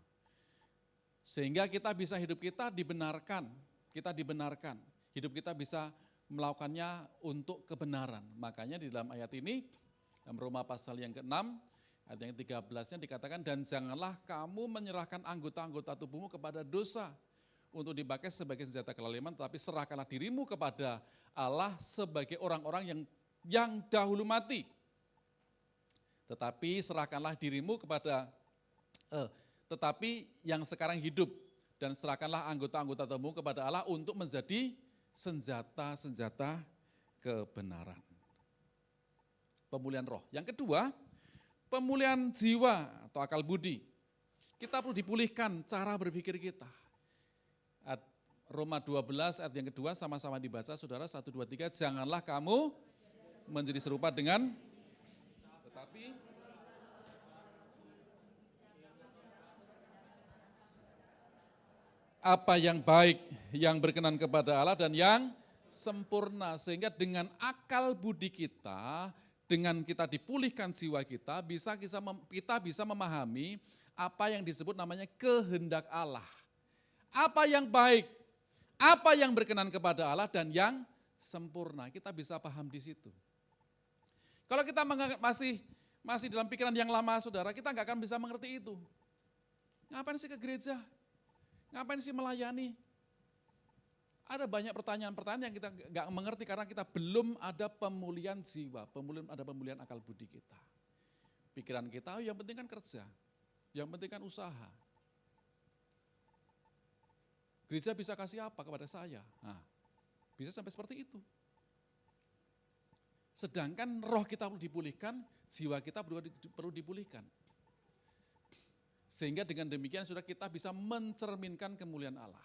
Sehingga kita bisa hidup kita dibenarkan, hidup kita bisa melakukannya untuk kebenaran. Makanya di dalam ayat ini, dalam Roma pasal yang ke-6, ayat yang 13-nya dikatakan, dan janganlah kamu menyerahkan anggota-anggota tubuhmu kepada dosa, untuk dipakai sebagai senjata kelaliman, tetapi serahkanlah dirimu kepada Allah sebagai orang-orang yang dahulu mati. Tetapi serahkanlah dirimu kepada, tetapi yang sekarang hidup, dan serahkanlah anggota-anggota tubuhmu kepada Allah untuk menjadi senjata-senjata kebenaran. Pemulihan roh. Yang kedua, pemulihan jiwa atau akal budi. Kita perlu dipulihkan cara berpikir kita. Roma 12 ayat yang kedua sama-sama dibaca, saudara, 1, 2, 3. Janganlah kamu menjadi serupa dengan, tetapi apa yang baik, yang berkenan kepada Allah dan yang sempurna. Sehingga dengan akal budi kita, dengan kita dipulihkan jiwa kita bisa memahami apa yang disebut namanya kehendak Allah. Apa yang baik, apa yang berkenan kepada Allah dan yang sempurna. Kita bisa paham di situ. Kalau kita masih dalam pikiran yang lama, saudara, kita nggak akan bisa mengerti itu. Ngapain sih ke gereja? Ngapain sih melayani? Ada banyak pertanyaan-pertanyaan yang kita nggak mengerti karena kita belum ada pemulihan jiwa, ada pemulihan akal budi kita. Pikiran kita, yang penting kan kerja, yang penting kan usaha. Gereja bisa kasih apa kepada saya? Nah, bisa sampai seperti itu. Sedangkan roh kita perlu dipulihkan, jiwa kita perlu dipulihkan. Sehingga dengan demikian sudah kita bisa mencerminkan kemuliaan Allah.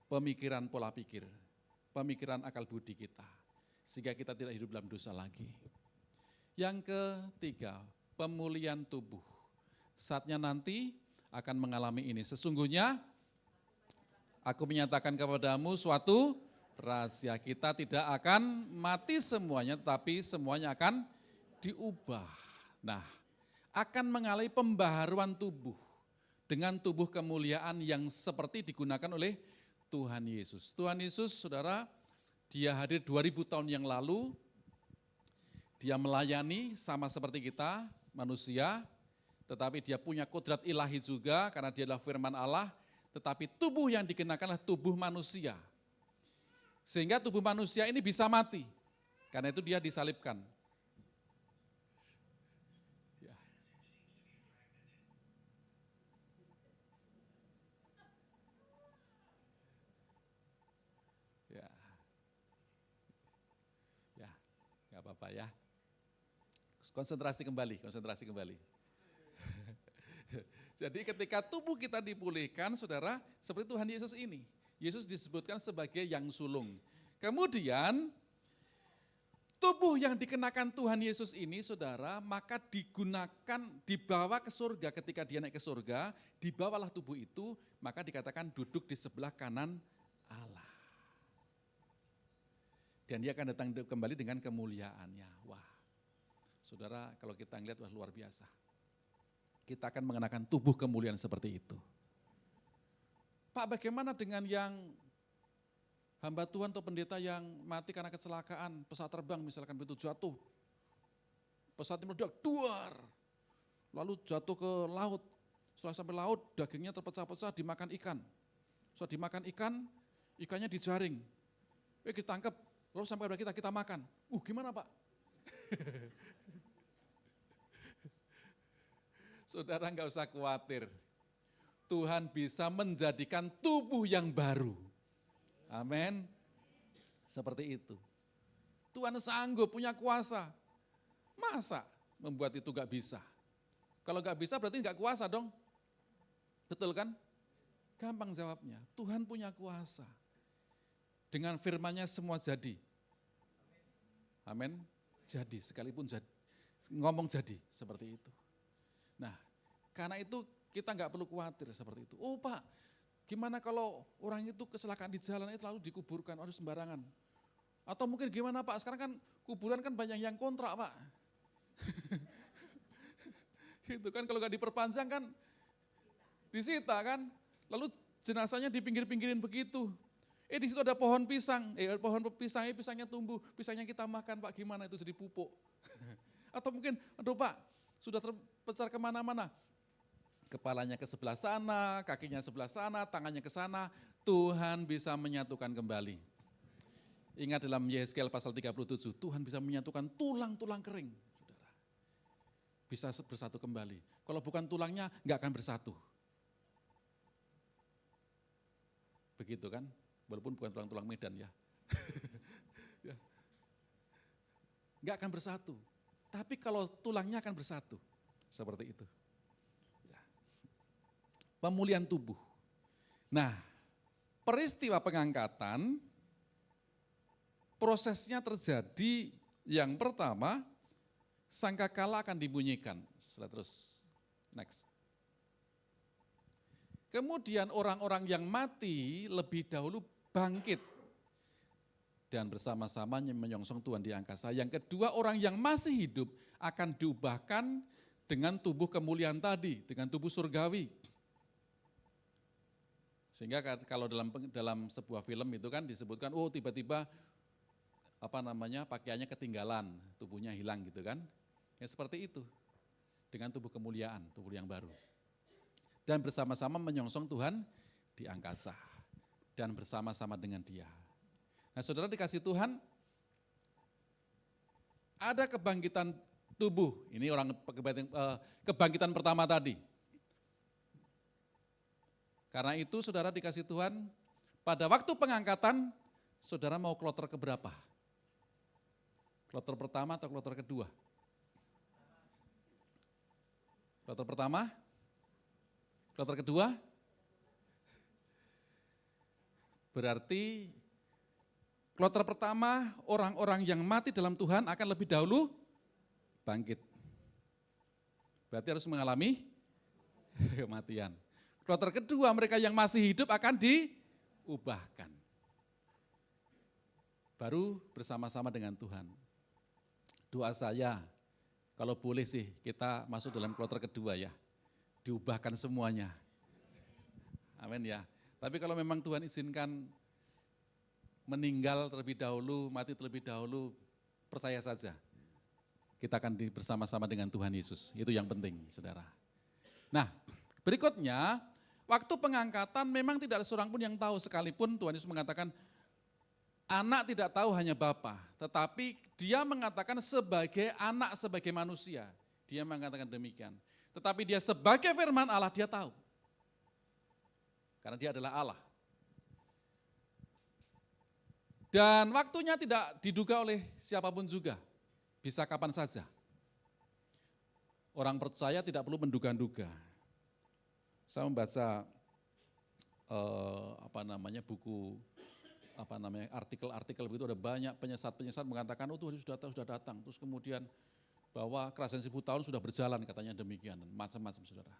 Pemikiran pola pikir, pemikiran akal budi kita. Sehingga kita tidak hidup dalam dosa lagi. Yang ketiga, pemulihan tubuh. Saatnya nanti akan mengalami ini. Sesungguhnya aku menyatakan kepadamu suatu rahasia, kita tidak akan mati semuanya, tetapi semuanya akan diubah. Nah, akan mengalami pembaharuan tubuh dengan tubuh kemuliaan yang seperti digunakan oleh Tuhan Yesus. Tuhan Yesus, saudara, dia hadir 2000 tahun yang lalu, dia melayani sama seperti kita, manusia, tetapi dia punya kodrat ilahi juga karena dia adalah firman Allah, tetapi tubuh yang dikenakan adalah tubuh manusia. Sehingga tubuh manusia ini bisa mati, karena itu dia disalibkan. Ya, nggak apa-apa ya. Konsentrasi kembali. Jadi ketika tubuh kita dipulihkan, saudara, seperti Tuhan Yesus ini. Yesus disebutkan sebagai yang sulung. Kemudian, tubuh yang dikenakan Tuhan Yesus ini, saudara, maka digunakan, dibawa ke surga. Ketika dia naik ke surga, dibawalah tubuh itu, maka dikatakan duduk di sebelah kanan Allah. Dan dia akan datang kembali dengan kemuliaannya. Wah, saudara, kalau kita ngelihat, wah luar biasa. Kita akan mengenakan tubuh kemuliaan seperti itu. Pak, bagaimana dengan yang hamba Tuhan atau pendeta yang mati karena kecelakaan, pesawat terbang misalkan begitu jatuh, pesawat meledak, duar, lalu jatuh ke laut, setelah sampai laut dagingnya terpecah-pecah dimakan ikan. Setelah dimakan ikan, ikannya dijaring, ditangkap, lalu sampai kepada kita makan. Gimana Pak? Saudara nggak usah khawatir, Tuhan bisa menjadikan tubuh yang baru. Amin. Seperti itu. Tuhan sanggup, punya kuasa. Masa membuat itu gak bisa? Kalau gak bisa berarti gak kuasa dong. Betul kan? Gampang jawabnya, Tuhan punya kuasa. Dengan firman-Nya semua jadi. Amin. Jadi, sekalipun jadi, ngomong jadi, seperti itu. Nah, karena itu kita nggak perlu khawatir seperti itu. Oh Pak, gimana kalau orang itu kecelakaan di jalan itu lalu dikuburkan, harus sembarangan. Atau mungkin gimana Pak, sekarang kan kuburan kan banyak yang kontrak Pak. Gitu kan, kalau nggak diperpanjang kan disita kan. Lalu jenazahnya di pinggir-pinggirin begitu. Di situ ada pohon pisang, pohon pisangnya tumbuh, pisangnya kita makan Pak, gimana itu jadi pupuk. Atau mungkin, aduh Pak, sudah terpencar kemana-mana. Kepalanya ke sebelah sana, kakinya sebelah sana, tangannya ke sana, Tuhan bisa menyatukan kembali. Ingat dalam Yehezkiel pasal 37, Tuhan bisa menyatukan tulang-tulang kering, saudara. Bisa bersatu kembali. Kalau bukan tulangnya, nggak akan bersatu. Begitu kan? Walaupun bukan tulang-tulang Medan ya. Nggak akan bersatu. Tapi kalau tulangnya akan bersatu, seperti itu. Pemulihan tubuh. Nah, peristiwa pengangkatan, prosesnya terjadi yang pertama, sangkakala akan dibunyikan. Setelah terus, next. Kemudian orang-orang yang mati lebih dahulu bangkit. Dan bersama-sama menyongsong Tuhan di angkasa. Yang kedua, orang yang masih hidup akan diubahkan dengan tubuh kemuliaan tadi, dengan tubuh surgawi. Sehingga kalau dalam sebuah film itu kan disebutkan, tiba-tiba pakaiannya ketinggalan, tubuhnya hilang gitu kan. Ya seperti itu, dengan tubuh kemuliaan, tubuh yang baru. Dan bersama-sama menyongsong Tuhan di angkasa. Dan bersama-sama dengan Dia. Nah saudara dikasih Tuhan, ada kebangkitan tubuh, ini kebangkitan pertama tadi. Karena itu saudara dikasih Tuhan, pada waktu pengangkatan, saudara mau kloter keberapa? Kloter pertama atau kloter kedua? Kloter pertama? Kloter kedua? Berarti kloter pertama, orang-orang yang mati dalam Tuhan akan lebih dahulu bangkit. Berarti harus mengalami kematian. Kloter kedua, mereka yang masih hidup akan diubahkan. Baru bersama-sama dengan Tuhan. Doa saya, Kalau boleh sih kita masuk dalam kloter kedua ya, diubahkan semuanya. Amin ya. Tapi kalau memang Tuhan izinkan meninggal terlebih dahulu, mati terlebih dahulu, percaya saja. Kita akan bersama-sama dengan Tuhan Yesus, itu yang penting saudara. Nah berikutnya, waktu pengangkatan memang tidak ada seorang pun yang tahu, sekalipun Tuhan Yesus mengatakan, anak tidak tahu hanya Bapa, tetapi dia mengatakan sebagai anak, sebagai manusia. Dia mengatakan demikian. Tetapi dia sebagai firman Allah, dia tahu. Karena dia adalah Allah. Dan waktunya tidak diduga oleh siapapun juga. Bisa kapan saja. Orang percaya tidak perlu menduga-duga. Saya membaca buku artikel-artikel begitu, ada banyak penyesat mengatakan, oh Tuhan sudah datang, terus kemudian bahwa kerajaan 1000 tahun sudah berjalan, katanya demikian, macam-macam saudara.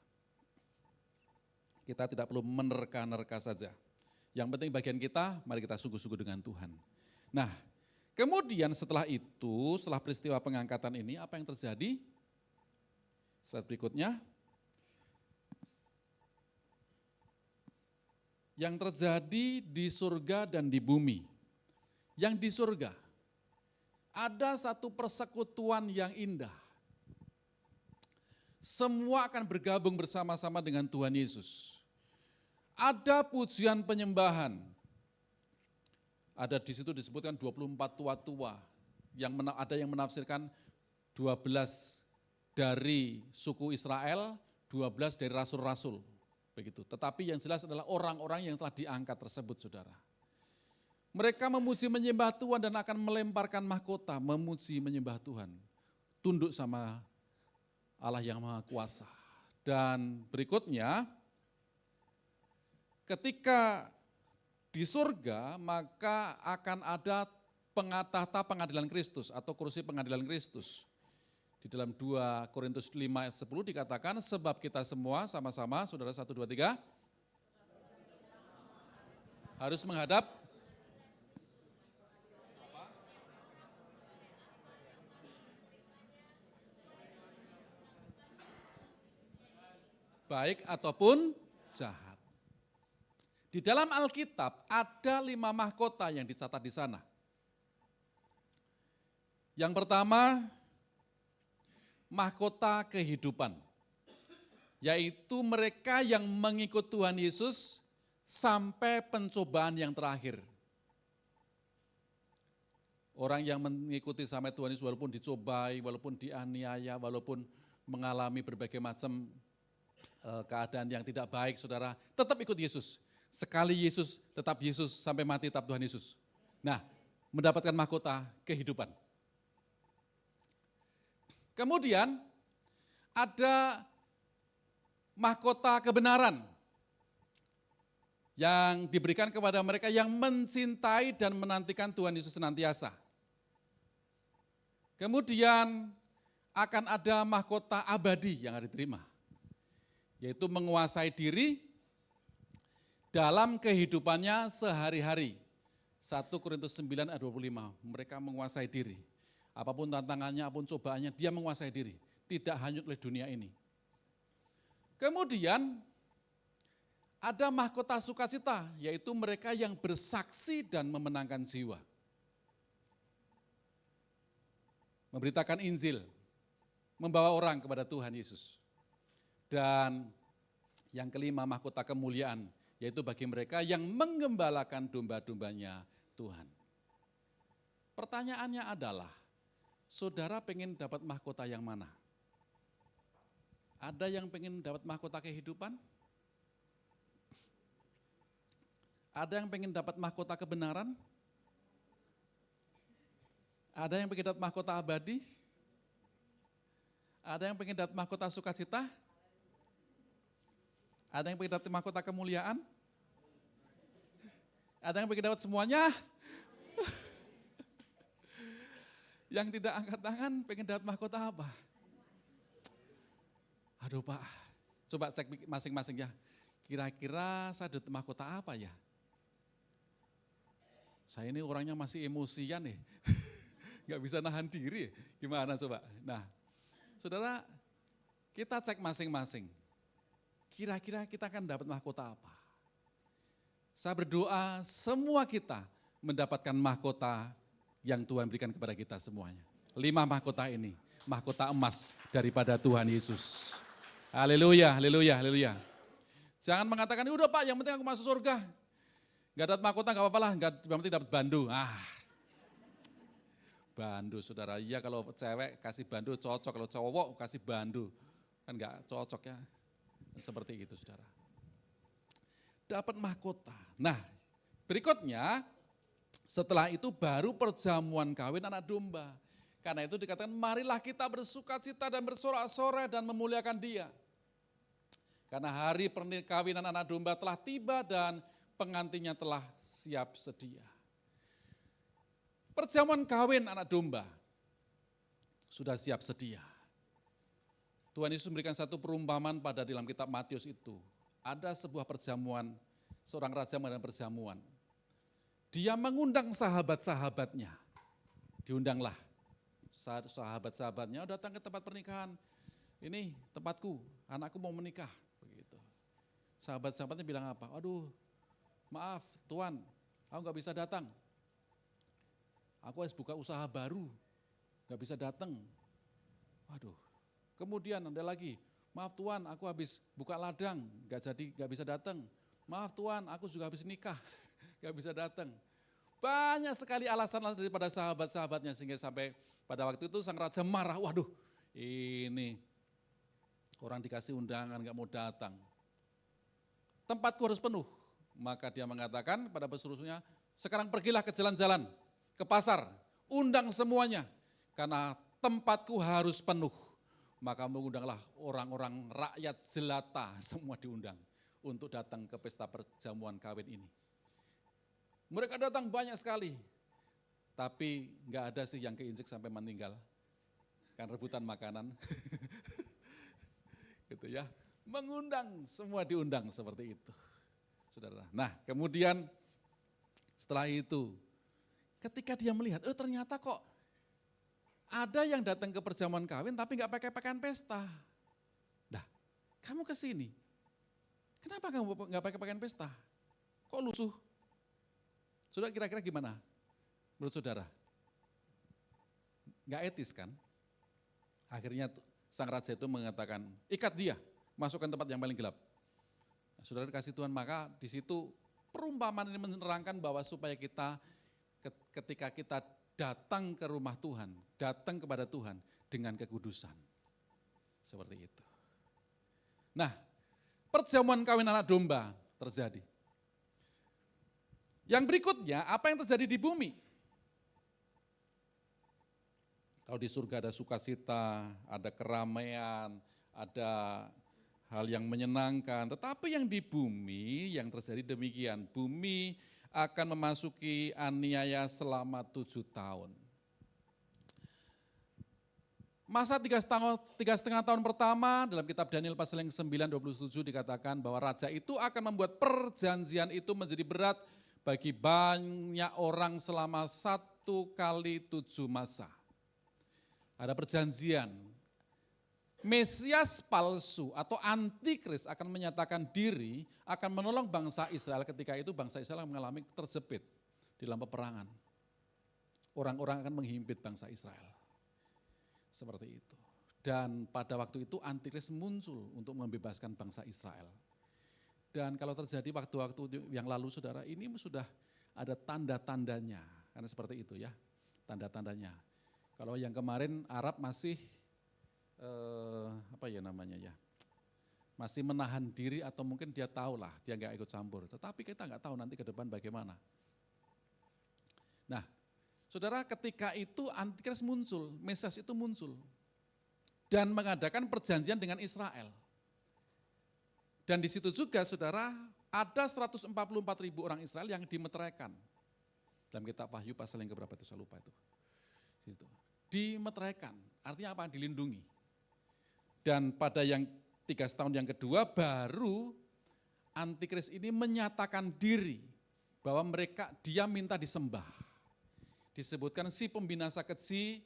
Kita tidak perlu menerka-nerka saja. Yang penting bagian kita, mari kita sungguh-sungguh dengan Tuhan. Nah, kemudian setelah itu, setelah peristiwa pengangkatan ini, apa yang terjadi? Slide berikutnya. Yang terjadi di surga dan di bumi. Yang di surga, ada satu persekutuan yang indah. Semua akan bergabung bersama-sama dengan Tuhan Yesus. Ada pujian penyembahan. Ada di situ disebutkan 24 tua-tua. Ada yang menafsirkan 12 dari suku Israel, 12 dari rasul-rasul. Begitu. Tetapi yang jelas adalah orang-orang yang telah diangkat tersebut, saudara. Mereka memuji menyembah Tuhan dan akan melemparkan mahkota, memuji menyembah Tuhan. Tunduk sama Allah yang Maha Kuasa. Dan berikutnya, ketika di surga, maka akan ada tahta pengadilan Kristus atau kursi pengadilan Kristus. Di dalam 2 Korintus 5 ayat 10 dikatakan, sebab kita semua sama-sama, saudara 1, 2, 3, harus menghadap baik ataupun jahat. Di dalam Alkitab ada 5 mahkota yang dicatat di sana. Yang pertama, mahkota kehidupan, yaitu mereka yang mengikut Tuhan Yesus sampai pencobaan yang terakhir. Orang yang mengikuti sampai Tuhan Yesus walaupun dicobai, walaupun dianiaya, walaupun mengalami berbagai macam keadaan yang tidak baik, saudara, tetap ikut Yesus. Sekali Yesus, tetap Yesus, sampai mati tetap Tuhan Yesus. Nah, mendapatkan mahkota kehidupan. Kemudian ada mahkota kebenaran yang diberikan kepada mereka yang mencintai dan menantikan Tuhan Yesus senantiasa. Kemudian akan ada mahkota abadi yang akan diterima, yaitu menguasai diri dalam kehidupannya sehari-hari. 1 Korintus 9 ayat 25, mereka menguasai diri. Apapun tantangannya, apapun cobaannya, dia menguasai diri. Tidak hanyut oleh dunia ini. Kemudian ada mahkota sukacita, yaitu mereka yang bersaksi dan memenangkan jiwa. Memberitakan Injil, membawa orang kepada Tuhan Yesus. Dan yang kelima, mahkota kemuliaan, yaitu bagi mereka yang menggembalakan domba-dombanya Tuhan. Pertanyaannya adalah, saudara pengen dapat mahkota yang mana? Ada yang pengen dapat mahkota kehidupan? Ada yang pengen dapat mahkota kebenaran? Ada yang pengen dapat mahkota abadi? Ada yang pengen dapat mahkota sukacita? Ada yang pengen dapat mahkota kemuliaan? Ada yang pengen dapat semuanya? Yang tidak angkat tangan pengen dapat mahkota apa? Aduh Pak, coba cek masing-masing ya. Kira-kira saya dapat mahkota apa ya? Saya ini orangnya masih emosian nih. Gak bisa nahan diri, gimana coba? Nah, Saudara, kita cek masing-masing. Kira-kira kita akan dapat mahkota apa? Saya berdoa semua kita mendapatkan mahkota yang Tuhan berikan kepada kita semuanya. 5 mahkota ini, mahkota emas daripada Tuhan Yesus. Haleluya, haleluya, haleluya. Jangan mengatakan, udah Pak, yang penting aku masuk surga. Gak dapat mahkota, gak apa-apa lah, yang penting dapat bandu. Bandu, saudara. Iya kalau cewek kasih bandu cocok, kalau cowok kasih bandu. Kan gak cocok ya. Seperti itu, saudara. Dapat mahkota. Nah, berikutnya setelah itu baru perjamuan kawin anak domba. Karena itu dikatakan marilah kita bersukacita dan bersorak-sorai dan memuliakan Dia. Karena hari perkawinan anak domba telah tiba dan pengantinnya telah siap sedia. Perjamuan kawin anak domba sudah siap sedia. Tuhan Yesus memberikan satu perumpamaan pada dalam kitab Matius itu. Ada sebuah perjamuan, seorang raja mengadakan perjamuan. Dia mengundang sahabat-sahabatnya. Diundanglah sahabat-sahabatnya datang ke tempat pernikahan. Ini tempatku, anakku mau menikah. Begitu. Sahabat-sahabatnya bilang apa? Aduh, maaf Tuhan, aku gak bisa datang. Aku harus buka usaha baru, gak bisa datang. Waduh, kemudian ada lagi, maaf Tuhan, aku habis buka ladang, gak bisa datang. Maaf Tuhan, aku juga habis nikah, gak bisa datang. Banyak sekali alasan daripada sahabat-sahabatnya sehingga sampai pada waktu itu sang raja marah, waduh ini orang dikasih undangan gak mau datang. Tempatku harus penuh. Maka dia mengatakan pada pesuruhnya, sekarang pergilah ke jalan-jalan, ke pasar, undang semuanya. Karena tempatku harus penuh. Maka mengundanglah orang-orang rakyat jelata, semua diundang untuk datang ke pesta perjamuan kawin ini. Mereka datang banyak sekali, tapi nggak ada sih yang keinjek sampai meninggal. Kan rebutan makanan. Gitu ya. Mengundang, semua diundang seperti itu. Saudara. Nah, kemudian setelah itu ketika dia melihat, ternyata kok ada yang datang ke perjamuan kawin tapi nggak pakai pakaian pesta. Dah, kamu ke sini. Kenapa kamu nggak pakai pakaian pesta? Kok lusuh? Saudara kira-kira gimana? Menurut saudara? Nggak etis kan? Akhirnya sang raja itu mengatakan, ikat dia, masukkan tempat yang paling gelap. Nah, saudara kasih Tuhan, maka di situ perumpamaan ini menerangkan bahwa supaya kita ketika kita datang ke rumah Tuhan, datang kepada Tuhan dengan kekudusan. Seperti itu. Nah, perjamuan kawin anak domba terjadi. Yang berikutnya, apa yang terjadi di bumi? Kalau di surga ada sukacita, ada keramaian, ada hal yang menyenangkan. Tetapi yang di bumi yang terjadi demikian. Bumi akan memasuki aniaya selama 7 tahun. Masa 3,5 tahun pertama dalam kitab Daniel pasal yang 9:27 dikatakan bahwa raja itu akan membuat perjanjian itu menjadi berat bagi banyak orang selama 1 kali 7 masa. Ada perjanjian. Mesias palsu atau antikris akan menyatakan diri, akan menolong bangsa Israel ketika itu bangsa Israel mengalami terjepit di dalam peperangan. Orang-orang akan menghimpit bangsa Israel. Seperti itu. Dan pada waktu itu antikris muncul untuk membebaskan bangsa Israel. Dan kalau terjadi waktu-waktu yang lalu saudara, ini sudah ada tanda-tandanya. Karena seperti itu ya, tanda-tandanya. Kalau yang kemarin Arab masih masih menahan diri atau mungkin dia tahu lah, dia nggak ikut campur. Tetapi kita nggak tahu nanti ke depan bagaimana. Nah, saudara ketika itu antikris muncul, Mesias itu muncul. Dan mengadakan perjanjian dengan Israel. Dan di situ juga saudara ada 144.000 orang Israel yang dimeteraikan. Dalam kitab Wahyu pasal yang keberapa itu saya lupa itu. Dimeteraikan, artinya apa? Dilindungi. Dan pada yang 3 tahun yang kedua baru antikris ini menyatakan diri bahwa dia minta disembah. Disebutkan si pembinasa keji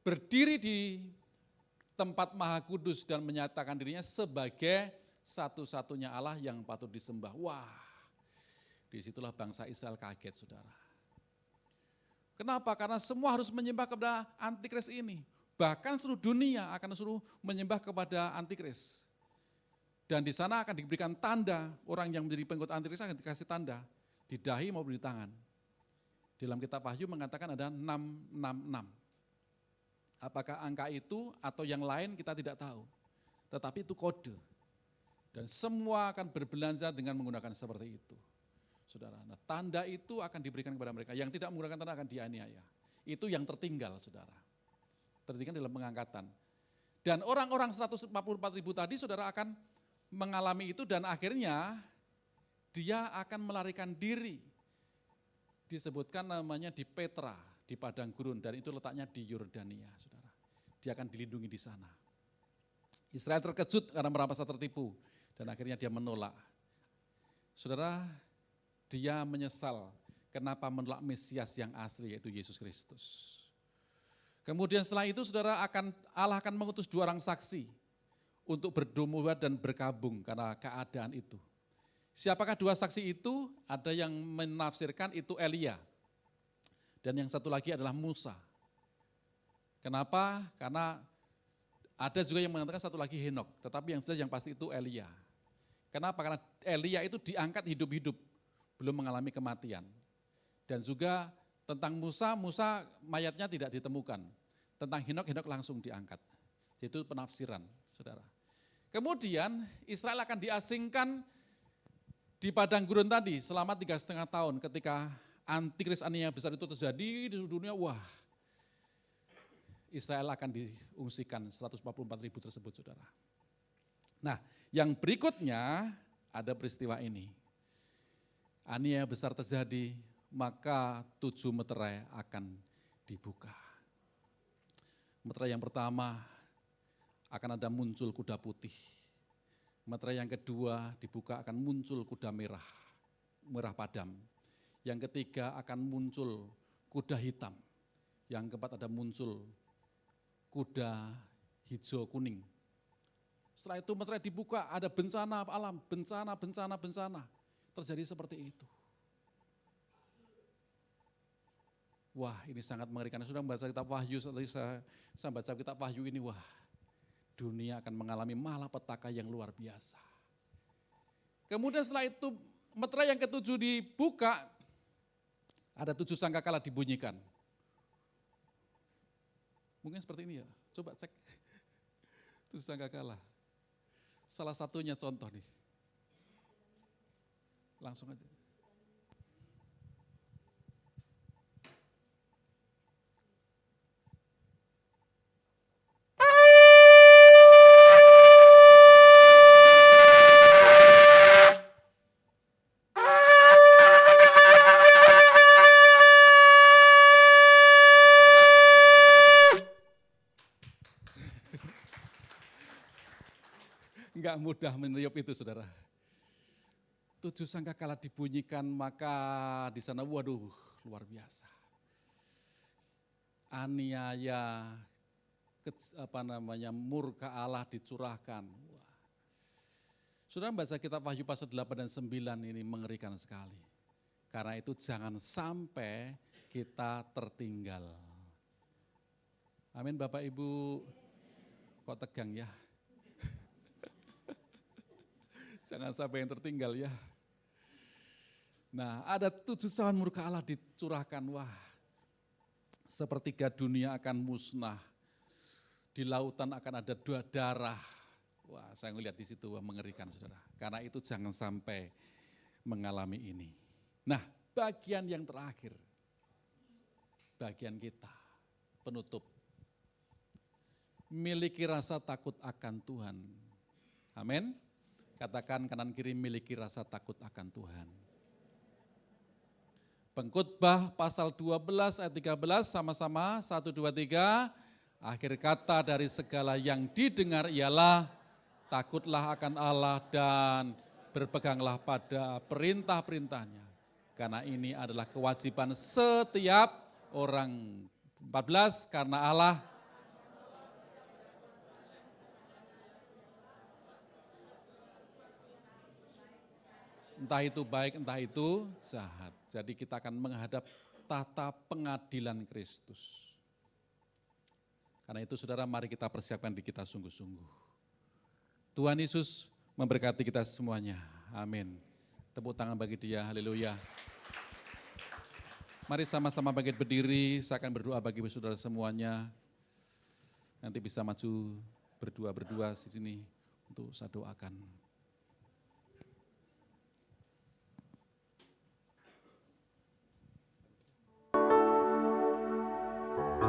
berdiri di tempat maha kudus dan menyatakan dirinya sebagai satu-satunya Allah yang patut disembah. Wah, disitulah bangsa Israel kaget, saudara. Kenapa? Karena semua harus menyembah kepada antikris ini. Bahkan seluruh dunia akan suruh menyembah kepada antikris. Dan di sana akan diberikan tanda, orang yang menjadi pengikut antikris akan dikasih tanda, di dahi maupun di tangan. Dalam kitab Wahyu mengatakan ada 666. Apakah angka itu atau yang lain kita tidak tahu. Tetapi itu kode. Dan semua akan berbelanja dengan menggunakan seperti itu. Saudara, nah tanda itu akan diberikan kepada mereka. Yang tidak menggunakan tanda akan dianiaya. Itu yang tertinggal, saudara. Tertinggal dalam pengangkatan. Dan orang-orang 144 ribu tadi, saudara, akan mengalami itu dan akhirnya dia akan melarikan diri. Disebutkan namanya di Petra, di padang gurun, dan itu letaknya di Yordania, saudara. Dia akan dilindungi di sana. Israel terkejut karena merasa tertipu, dan akhirnya dia menolak. Saudara, dia menyesal kenapa menolak Mesias yang asli, yaitu Yesus Kristus. Kemudian setelah itu, saudara, Allah akan mengutus 2 orang saksi untuk berdomba dan berkabung karena keadaan itu. Siapakah 2 saksi itu? Ada yang menafsirkan itu Elia. Dan yang satu lagi adalah Musa. Kenapa? Karena ada juga yang mengatakan satu lagi Henok, tetapi yang jelas yang pasti itu Elia. Kenapa? Karena Elia itu diangkat hidup-hidup, belum mengalami kematian. Dan juga tentang Musa mayatnya tidak ditemukan. Tentang Henok langsung diangkat. Itu penafsiran, saudara. Kemudian Israel akan diasingkan di padang gurun tadi selama 3,5 tahun ketika antikris aniaya besar itu terjadi di seluruh dunia. Wah, Israel akan diungsikan 144 ribu tersebut, saudara. Nah, yang berikutnya ada peristiwa ini. Aniaya besar terjadi, maka 7 meterai akan dibuka. Meterai yang pertama akan ada muncul kuda putih. Meterai yang kedua dibuka akan muncul kuda merah padam. Yang ketiga akan muncul kuda hitam. Yang keempat ada muncul kuda hijau kuning. Setelah itu meterai dibuka, ada bencana alam, bencana. Terjadi seperti itu. Wah, ini sangat mengerikan. Sudah membaca kitab Wahyu, saya baca kitab Wahyu ini, wah, dunia akan mengalami malapetaka yang luar biasa. Kemudian setelah itu meterai yang ke-7 dibuka, ada 7 sangkakala dibunyikan. Mungkin seperti ini ya, coba cek. 7 sangkakala. Salah satunya contoh nih. Langsung aja. Enggak mudah meniup itu, saudara. 7 sangkakala dibunyikan, maka di sana waduh luar biasa. Aniaya, murka Allah dicurahkan. Wah. Saudara baca kitab Wahyu pasal 8 dan 9 ini mengerikan sekali. Karena itu jangan sampai kita tertinggal. Amin Bapak Ibu. Kok tegang ya? Jangan sampai yang tertinggal ya. Nah, ada 7 cawan murka Allah dicurahkan. Wah, sepertiga dunia akan musnah. Di lautan akan ada 2 darah. Wah, saya melihat di situ, wah, mengerikan, saudara. Karena itu jangan sampai mengalami ini. Nah, bagian yang terakhir. Bagian kita, penutup. Miliki rasa takut akan Tuhan. Amin. Katakan kanan kiri, miliki rasa takut akan Tuhan. Pengkhotbah pasal 12 ayat 13 sama-sama 1, 2, 3. Akhir kata dari segala yang didengar ialah takutlah akan Allah dan berpeganglah pada perintah-perintahnya. Karena ini adalah kewajiban setiap orang. 14, karena Allah Entah itu baik, entah itu jahat. Jadi kita akan menghadap tata pengadilan Kristus. Karena itu saudara, mari kita persiapkan diri kita sungguh-sungguh. Tuhan Yesus memberkati kita semuanya. Amin. Tepuk tangan bagi dia, haleluya. Mari sama-sama bangkit berdiri, saya akan berdoa bagi saudara semuanya. Nanti bisa maju berdua di sini untuk saya doakan.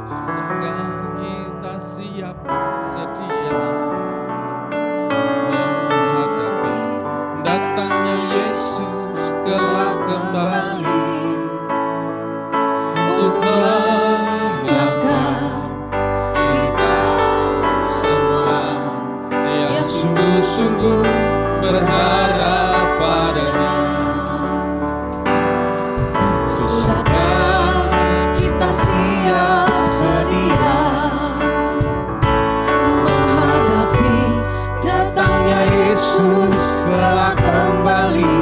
Sudahkah kita siap sedia menghadapi datangnya Yesus kelak kembali untuk mengangkat kita semua yang sungguh-sungguh berharap padanya. Sudahkah kita siap sedia menghadapi datangnya Yesus kelak kembali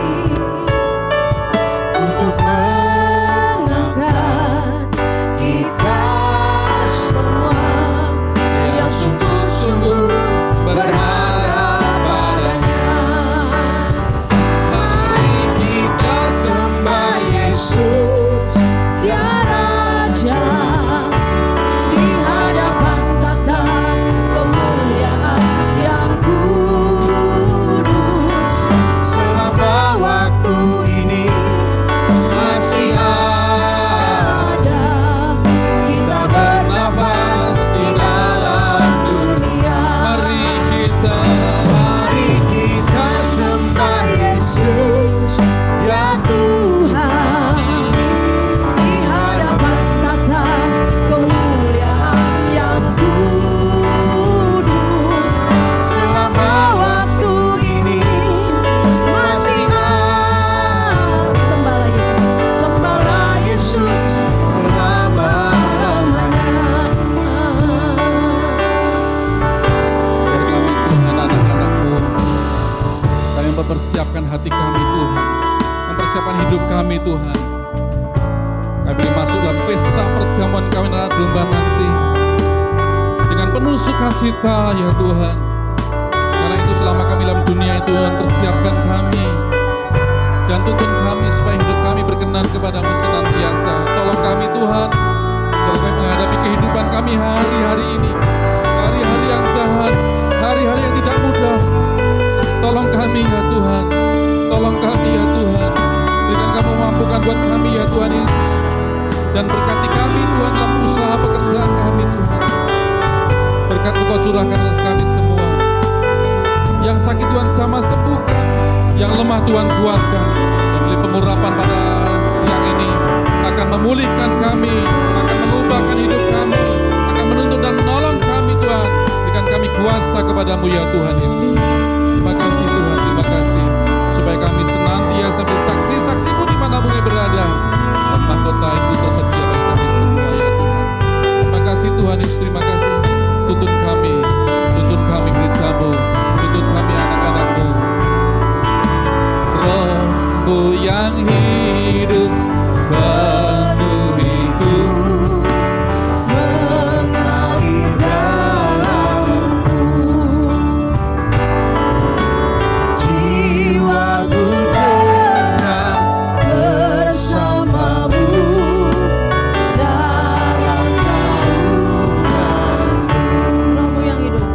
untuk mengangkat kita semua yang sungguh-sungguh berharap padanya. Mari kita sembah Yesus, Dia Raja, di hadapan tata kemuliaan yang kudus. Selama waktu ini masih ada, kita bernafas di dalam dunia. Mari kita sembah Yesus, ya Tuhan, di hadapan tata kemuliaan yang kudus. Selama waktu ini masih ada, sembahlah Yesus, sembahlah Yesus selama-lamanya. Biar kami Tuhan anak-anak-Mu, kami mempersiapkan hati kami Tuhan, mempersiapkan hidup kami Tuhan. Kami boleh masuk dalam pesta perjamuan kami anak domba nanti dengan penuh sukacita ya Tuhan. Karena itu selama kami dalam dunia itu Tuhan, persiapkan kami dan tuntun kami supaya hidup kami berkenan kepadamu senantiasa. Tolong kami Tuhan dalam kami menghadapi kehidupan kami hari-hari ini, hari-hari yang jahat, hari-hari yang tidak mudah. Tolong kami ya Tuhan, tolong kami ya Tuhan. Berikan kamu mampukan buat kami ya Tuhan Yesus. Dan berkati kami Tuhan dalam usaha pekerjaan kami Tuhan. Berkat Engkau curahkan atas kami semua. Yang sakit Tuhan sama sembuhkan, yang lemah Tuhan kuatkan. Dan beri pengurapan pada siang ini akan memulihkan kami, akan mengubahkan hidup kami, akan menuntun dan menolong kami Tuhan. Berikan kami kuasa kepadamu ya Tuhan Yesus. Terima kasih Tuhan, terima kasih. Supaya kami senantiasa bersaksi-saksi-Mu dimanapun kami berada. Dan mahkota itu tersedia bagi kami semua ya Tuhan. Terima kasih Tuhan Yesus, terima kasih. Tuntun kami gereja-Mu, tuntun kami anak-anak-Mu. Roh-Mu yang hidup penuhiku, Mengalir dalamku, jiwaku tenang bersamamu dalam naunganmu. Rohmu yang hidup.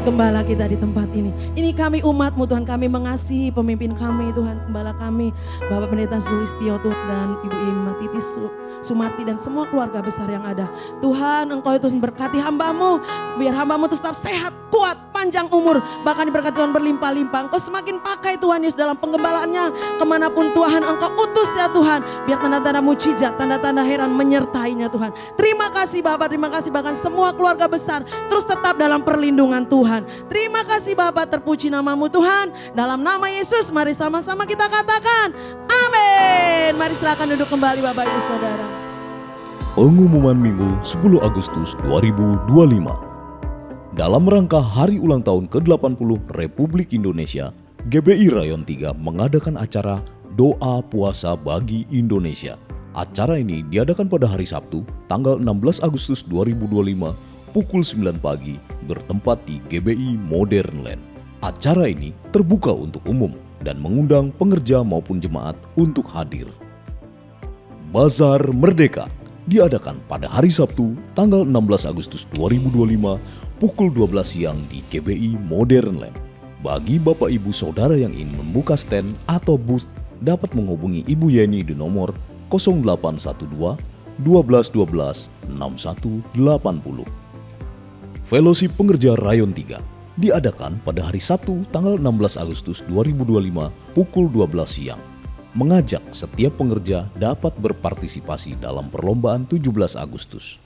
Gembala kita di tempat ini. Ini kami umat-Mu Tuhan, kami mengasihi pemimpin kami Tuhan, Gembala kami, Bapak Pendeta Sulistyo Tuhan, dan Ibu Iman Titi Sumarti dan semua keluarga besar yang ada. Tuhan, Engkau terus memberkati hamba-Mu, biar hamba-Mu terus tetap sehat, kuat, panjang umur, bahkan diberkati Tuhan berlimpah-limpah. Engkau semakin pakai Tuhan Yesus dalam penggembalaannya, kemanapun Tuhan Engkau utus ya Tuhan, biar tanda-tanda mujizat, tanda-tanda heran menyertainya Tuhan. Terima kasih Bapak, terima kasih bahkan semua keluarga besar terus tetap dalam perlindungan Tuhan. Terima kasih Bapak, terpuji nama-Mu Tuhan. Dalam nama Yesus mari sama-sama kita katakan amin. Mari silakan duduk kembali Bapak Ibu Saudara. Pengumuman Minggu 10 Agustus 2025. Dalam rangka hari ulang tahun ke-80 Republik Indonesia, GBI Rayon 3 mengadakan acara Doa Puasa Bagi Indonesia. Acara ini diadakan pada hari Sabtu, tanggal 16 Agustus 2025, pukul 9 pagi, bertempat di GBI Modern Land. Acara ini terbuka untuk umum dan mengundang pengerja maupun jemaat untuk hadir. Bazar Merdeka diadakan pada hari Sabtu, tanggal 16 Agustus 2025, pukul 12 siang di GBI Modern Land. Bagi Bapak Ibu Saudara yang ingin membuka stand atau booth, dapat menghubungi Ibu Yeni di nomor 0812 1212 6180. Fellowship Pengerja Rayon 3 diadakan pada hari Sabtu tanggal 16 Agustus 2025 pukul 12 siang. Mengajak setiap pengerja dapat berpartisipasi dalam perlombaan 17 Agustus.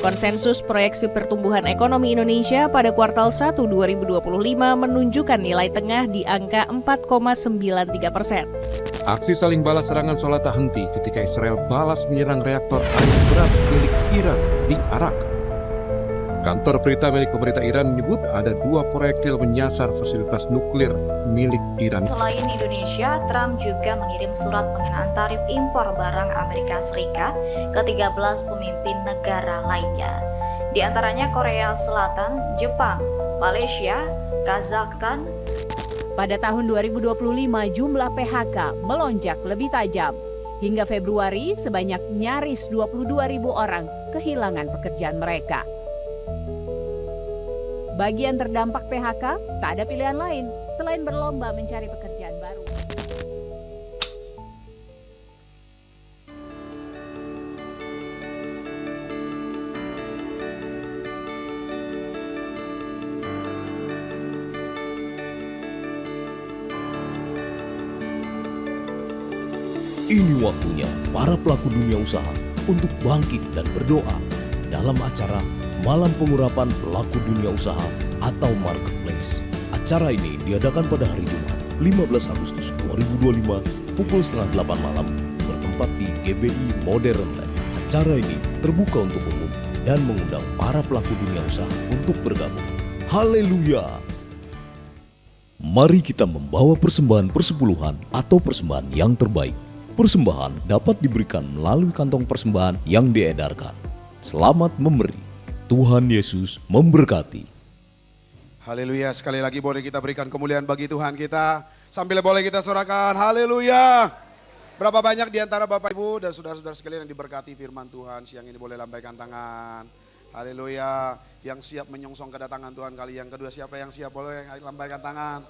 Konsensus Proyeksi Pertumbuhan Ekonomi Indonesia pada kuartal 1 2025 menunjukkan nilai tengah di angka 4,93%. Aksi saling balas serangan seolah tak henti ketika Israel balas menyerang reaktor air berat milik Iran di Arak. Kantor berita milik pemerintah Iran menyebut ada 2 proyektil menyasar fasilitas nuklir milik Iran. Selain Indonesia, Trump juga mengirim surat pengenaan tarif impor barang Amerika Serikat ke 13 pemimpin negara lainnya. Di antaranya Korea Selatan, Jepang, Malaysia, Kazakhstan. Pada tahun 2025 jumlah PHK melonjak lebih tajam. Hingga Februari sebanyak nyaris 22.000 orang kehilangan pekerjaan mereka. Bagi yang terdampak PHK, tak ada pilihan lain selain berlomba mencari pekerjaan baru. Ini waktunya para pelaku dunia usaha untuk bangkit dan berdoa dalam acara Malam Pengurapan Pelaku Dunia Usaha atau Marketplace. Acara ini diadakan pada hari Jumat 15 Agustus 2025 pukul setengah 8 malam bertempat di GBI Modern Land. Acara ini terbuka untuk umum dan mengundang para pelaku dunia usaha untuk bergabung. Haleluya! Mari kita membawa persembahan persepuluhan atau persembahan yang terbaik. Persembahan dapat diberikan melalui kantong persembahan yang diedarkan. Selamat memberi. Tuhan Yesus memberkati. Haleluya, sekali lagi boleh kita berikan kemuliaan bagi Tuhan kita. Sambil boleh kita sorakan, haleluya. Berapa banyak di antara Bapak Ibu dan saudara-saudara sekalian yang diberkati firman Tuhan siang ini boleh lambaikan tangan. Haleluya, yang siap menyongsong kedatangan Tuhan kali yang kedua, siapa yang siap boleh lambaikan tangan.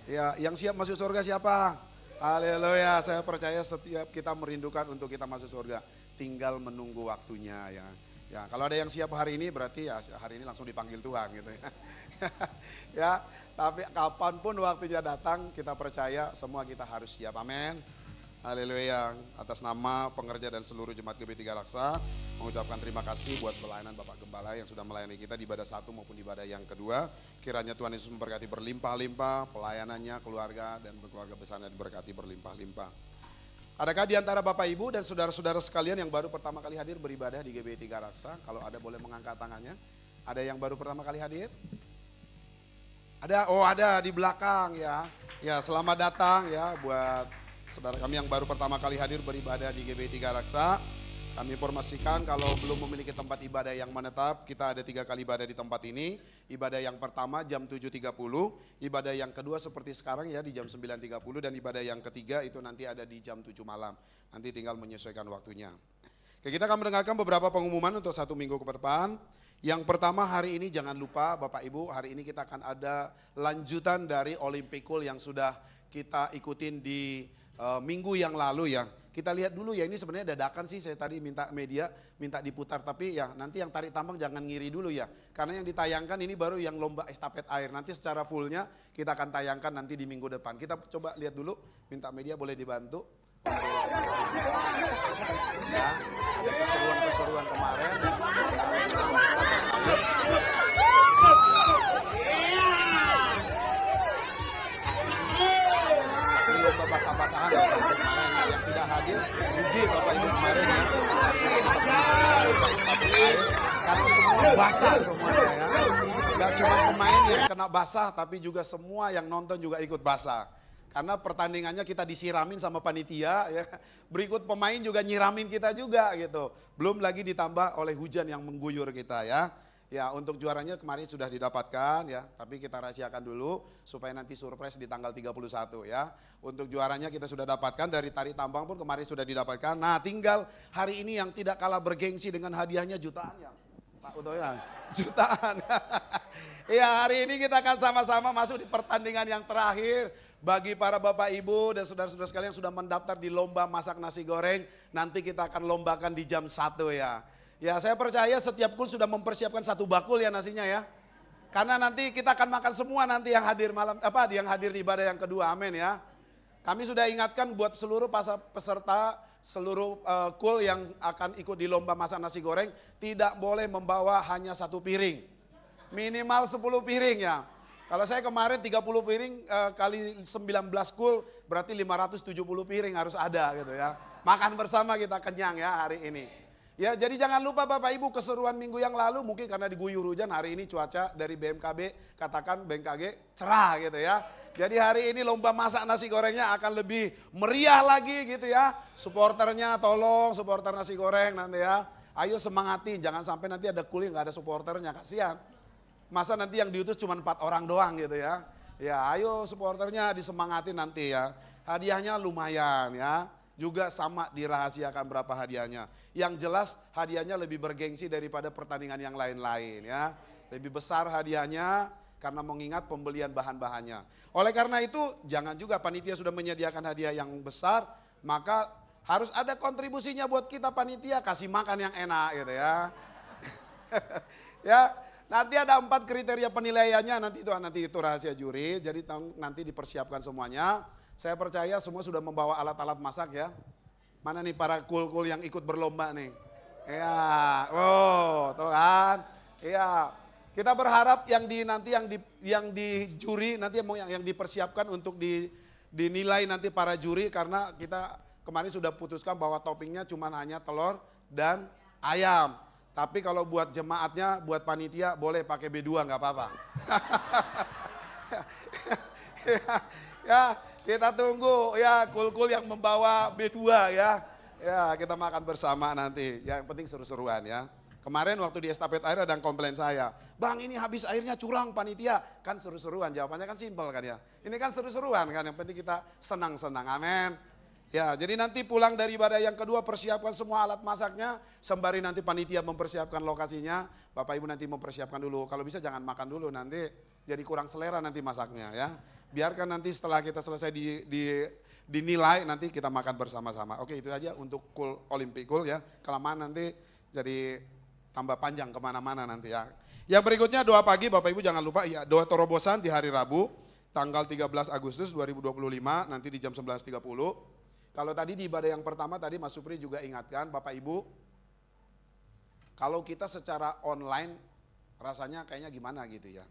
Ya, yang siap masuk surga siapa? Haleluya, saya percaya setiap kita merindukan untuk kita masuk surga. Tinggal menunggu waktunya ya. Ya, kalau ada yang siap hari ini berarti ya hari ini langsung dipanggil Tuhan gitu ya. Ya, tapi kapanpun waktunya datang kita percaya semua kita harus siap. Amin. Haleluya. Atas nama pengerja dan seluruh jemaat GBI 3 Raksa mengucapkan terima kasih buat pelayanan Bapak Gembala yang sudah melayani kita di ibadah 1 maupun di ibadah yang kedua. Kiranya Tuhan Yesus memberkati berlimpah-limpah pelayanannya, keluarga dan keluarga besarnya diberkati berlimpah-limpah. Adakah di antara Bapak Ibu dan saudara-saudara sekalian yang baru pertama kali hadir beribadah di GBI 3 Raksa? Kalau ada boleh mengangkat tangannya. Ada yang baru pertama kali hadir? Ada? Oh ada di belakang ya. Ya selamat datang ya buat saudara kami yang baru pertama kali hadir beribadah di GBI 3 Raksa. Kami informasikan kalau belum memiliki tempat ibadah yang menetap, kita ada 3 kali ibadah di tempat ini. Ibadah yang pertama jam 7.30, ibadah yang kedua seperti sekarang ya di jam 9.30, dan ibadah yang ketiga itu nanti ada di jam 7 malam. Nanti tinggal menyesuaikan waktunya. Oke, kita akan mendengarkan beberapa pengumuman untuk 1 minggu ke depan. Yang pertama hari ini jangan lupa Bapak Ibu, hari ini kita akan ada lanjutan dari Olimpikul yang sudah kita ikutin di minggu yang lalu ya. Kita lihat dulu ya, ini sebenarnya dadakan sih, saya tadi minta media, minta diputar, tapi ya nanti yang tarik tambang jangan ngiri dulu ya. Karena yang ditayangkan ini baru yang lomba estafet air, nanti secara fullnya kita akan tayangkan nanti di minggu depan. Kita coba lihat dulu, minta media boleh dibantu. Ya, ada keseruan-keseruan kemarin. Ini lomba basah-basahan Bapak Ibu kemarin ya, yang tidak hadir rugi Bapak Ibu kemarin ya. Karena semua basah semuanya ya. Gak cuma pemain yang kena basah, tapi juga semua yang nonton juga ikut basah. Karena pertandingannya kita disiramin sama panitia ya. Berikut pemain juga nyiramin kita juga gitu. Belum lagi ditambah oleh hujan yang mengguyur kita ya. Ya, untuk juaranya kemarin sudah didapatkan ya, tapi kita rahasiakan dulu supaya nanti surprise di tanggal 31 ya. Untuk juaranya kita sudah dapatkan, dari tarik tambang pun kemarin sudah didapatkan. Nah, tinggal hari ini yang tidak kalah bergengsi dengan hadiahnya jutaan ya. Pak Uto ya, jutaan. Ya, hari ini kita akan sama-sama masuk di pertandingan yang terakhir. Bagi para Bapak Ibu dan saudara-saudara sekalian yang sudah mendaftar di lomba masak nasi goreng, nanti kita akan lombakan di jam 1 ya. Ya, saya percaya setiap kul sudah mempersiapkan 1 bakul ya nasinya ya. Karena nanti kita akan makan semua nanti yang hadir malam yang hadir di ibadah yang kedua. Amin ya. Kami sudah ingatkan buat seluruh peserta, seluruh kul yang akan ikut di lomba masak nasi goreng tidak boleh membawa hanya 1 piring. Minimal 10 piring ya. Kalau saya kemarin 30 piring kali 19 kul berarti 570 piring harus ada gitu ya. Makan bersama kita kenyang ya hari ini. Ya, jadi jangan lupa Bapak Ibu, keseruan minggu yang lalu mungkin karena diguyur hujan, hari ini cuaca dari BMKB katakan BMKG cerah gitu ya. Jadi hari ini lomba masak nasi gorengnya akan lebih meriah lagi gitu ya. Supporternya tolong, supporter nasi goreng nanti ya. Ayo semangatin, jangan sampai nanti ada kul yang gak ada supporternya, kasihan. Masa nanti yang diutus cuma 4 orang doang gitu ya. Ya, ayo supporternya disemangatin nanti ya. Hadiahnya lumayan ya. Juga sama dirahasiakan berapa hadiahnya. Yang jelas hadiahnya lebih bergengsi daripada pertandingan yang lain-lain ya. Lebih besar hadiahnya karena mengingat pembelian bahan-bahannya. Oleh karena itu jangan juga panitia sudah menyediakan hadiah yang besar, maka harus ada kontribusinya buat kita panitia, kasih makan yang enak gitu ya. Ya, nanti ada 4 kriteria penilaiannya, nanti itu rahasia juri, jadi nanti dipersiapkan semuanya. Saya percaya semua sudah membawa alat-alat masak ya. Mana nih para kul-kul yang ikut berlomba nih? Ya, oh, tuh kan? Iya. Kita berharap yang di juri nanti yang dipersiapkan untuk dinilai nanti para juri, karena kita kemarin sudah putuskan bahwa toppingnya cuma hanya telur dan ayam. Tapi kalau buat jemaatnya, buat panitia boleh pakai B2 nggak apa-apa. Ya, kita tunggu ya kul-kul yang membawa B2 ya. Ya, kita makan bersama nanti. Ya, yang penting seru-seruan ya. Kemarin waktu di estafet air ada yang komplain saya, "Bang, ini habis airnya curang panitia." Kan seru-seruan, jawabannya kan simpel kan ya. Ini kan seru-seruan kan, yang penting kita senang-senang. Amin. Ya, jadi nanti pulang dari ibadah yang kedua persiapkan semua alat masaknya, sembari nanti panitia mempersiapkan lokasinya. Bapak Ibu nanti mempersiapkan dulu. Kalau bisa jangan makan dulu, nanti jadi kurang selera nanti masaknya ya. Biarkan nanti setelah kita selesai dinilai nanti kita makan bersama-sama. Oke, itu aja untuk kul Olimpikul ya. Kelamaan nanti jadi tambah panjang kemana-mana nanti ya. Yang berikutnya doa pagi Bapak Ibu jangan lupa ya, doa terobosan di hari Rabu tanggal 13 Agustus 2025 nanti di jam 11.30. Kalau tadi di ibadah yang pertama tadi Mas Supri juga ingatkan Bapak Ibu, kalau kita secara online rasanya kayaknya gimana gitu ya.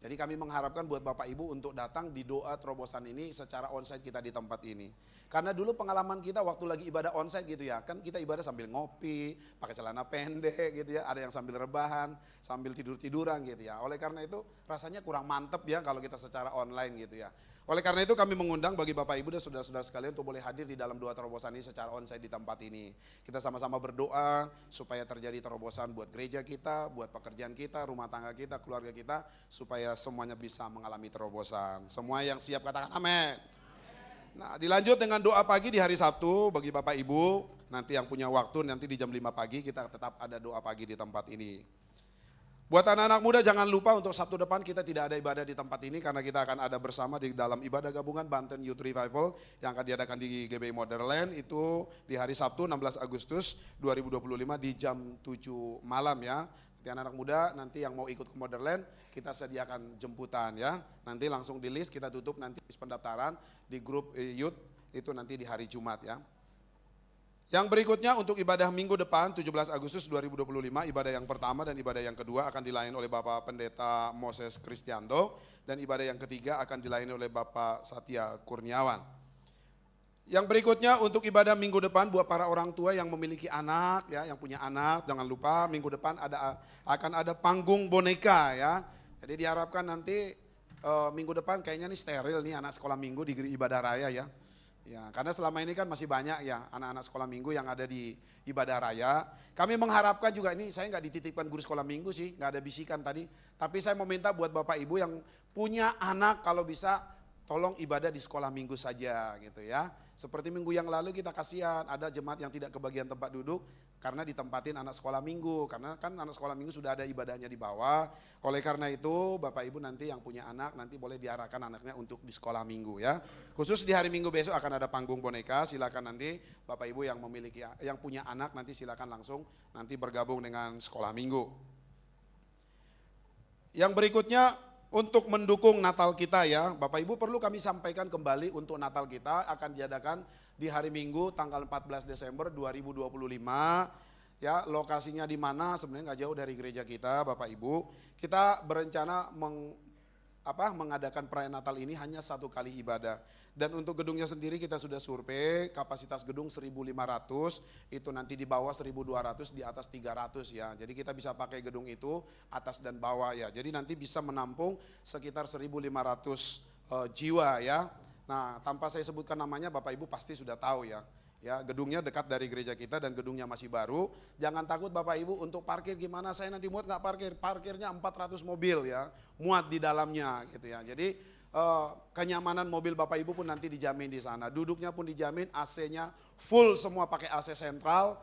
Jadi kami mengharapkan buat Bapak Ibu untuk datang di doa terobosan ini secara onsite kita di tempat ini. Karena dulu pengalaman kita waktu lagi ibadah onsite gitu ya, kan kita ibadah sambil ngopi, pakai celana pendek gitu ya, ada yang sambil rebahan, sambil tidur-tiduran gitu ya. Oleh karena itu rasanya kurang mantep ya kalau kita secara online gitu ya. Oleh karena itu kami mengundang bagi Bapak Ibu dan saudara-saudara sekalian untuk boleh hadir di dalam doa terobosan ini secara onsite di tempat ini. Kita sama-sama berdoa supaya terjadi terobosan buat gereja kita, buat pekerjaan kita, rumah tangga kita, keluarga kita, supaya semuanya bisa mengalami terobosan. Semua yang siap katakan amin. Nah, dilanjut dengan doa pagi di hari Sabtu bagi Bapak Ibu. Nanti yang punya waktu nanti di jam 5 pagi kita tetap ada doa pagi di tempat ini. Buat anak-anak muda jangan lupa untuk Sabtu depan kita tidak ada ibadah di tempat ini karena kita akan ada bersama di dalam ibadah gabungan Banten Youth Revival yang akan diadakan di GBI Motherland itu di hari Sabtu 16 Agustus 2025 di jam 7 malam ya. Nanti anak-anak muda nanti yang mau ikut ke Motherland kita sediakan jemputan ya. Nanti langsung di list kita tutup nanti pendaftaran di grup youth itu nanti di hari Jumat ya. Yang berikutnya untuk ibadah minggu depan 17 Agustus 2025 ibadah yang pertama dan ibadah yang kedua akan dilayani oleh Bapak Pendeta Moses Kristianto dan ibadah yang ketiga akan dilayani oleh Bapak Satya Kurniawan. Yang berikutnya untuk ibadah minggu depan buat para orang tua yang memiliki anak ya, yang punya anak jangan lupa minggu depan akan ada panggung boneka ya. Jadi diharapkan nanti minggu depan kayaknya nih steril nih anak sekolah minggu di ibadah raya ya. Ya, karena selama ini kan masih banyak ya anak-anak sekolah minggu yang ada di ibadah raya. Kami mengharapkan juga ini, saya nggak dititipkan guru sekolah minggu sih, nggak ada bisikan tadi. Tapi saya mau minta buat Bapak Ibu yang punya anak kalau bisa tolong ibadah di sekolah minggu saja gitu ya. Seperti minggu yang lalu kita kasihan ada jemaat yang tidak kebagian tempat duduk karena ditempatin anak sekolah minggu. Karena kan anak sekolah minggu sudah ada ibadahnya di bawah. Oleh karena itu Bapak Ibu nanti yang punya anak nanti boleh diarahkan anaknya untuk di sekolah minggu ya. Khusus di hari Minggu besok akan ada panggung boneka. Silakan nanti Bapak Ibu yang memiliki yang punya anak nanti silakan langsung nanti bergabung dengan sekolah minggu. Yang berikutnya untuk mendukung Natal kita ya, Bapak Ibu perlu kami sampaikan kembali untuk Natal kita akan diadakan di hari Minggu tanggal 14 Desember 2025. Ya, lokasinya di mana sebenarnya nggak jauh dari gereja kita Bapak Ibu. Kita berencana mengadakan perayaan Natal ini hanya satu kali ibadah. Dan untuk gedungnya sendiri kita sudah survei, kapasitas gedung 1.500, itu nanti di bawah 1.200, di atas 300 ya. Jadi kita bisa pakai gedung itu atas dan bawah ya. Jadi nanti bisa menampung sekitar 1.500 jiwa ya. Nah, tanpa saya sebutkan namanya Bapak Ibu pasti sudah tahu ya. Ya, gedungnya dekat dari gereja kita dan gedungnya masih baru. Jangan takut Bapak Ibu untuk parkir gimana, saya nanti muat nggak parkir. Parkirnya 400 mobil ya, muat di dalamnya gitu ya. Jadi kenyamanan mobil Bapak Ibu pun nanti dijamin di sana. Duduknya pun dijamin, AC-nya full semua pakai AC sentral.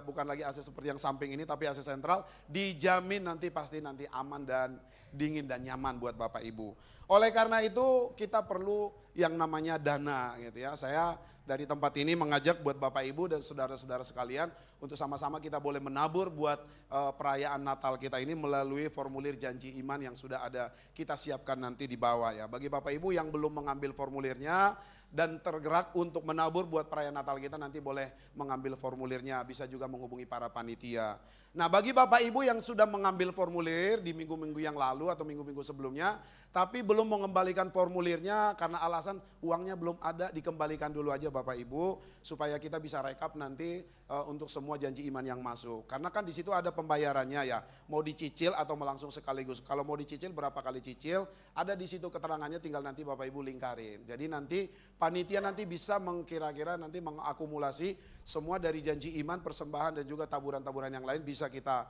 Bukan lagi AC seperti yang samping ini tapi AC sentral. Dijamin nanti pasti nanti aman dan dingin dan nyaman buat Bapak Ibu. Oleh karena itu kita perlu yang namanya dana gitu ya. Saya dari tempat ini mengajak buat Bapak Ibu dan saudara-saudara sekalian untuk sama-sama kita boleh menabur buat perayaan Natal kita ini melalui formulir janji iman yang sudah ada kita siapkan nanti di bawah ya. Bagi Bapak Ibu yang belum mengambil formulirnya dan tergerak untuk menabur buat perayaan Natal kita nanti boleh mengambil formulirnya, bisa juga menghubungi para panitia. Nah, bagi Bapak Ibu yang sudah mengambil formulir di minggu-minggu yang lalu atau minggu-minggu sebelumnya, tapi belum mengembalikan formulirnya karena alasan uangnya belum ada, dikembalikan dulu aja Bapak Ibu supaya kita bisa rekap nanti untuk semua janji iman yang masuk. Karena kan di situ ada pembayarannya ya, mau dicicil atau langsung sekaligus. Kalau mau dicicil berapa kali cicil, ada di situ keterangannya, tinggal nanti Bapak Ibu lingkarin. Jadi nanti panitia nanti bisa mengkira-kira nanti mengakumulasi semua dari janji iman, persembahan dan juga taburan-taburan yang lain bisa kita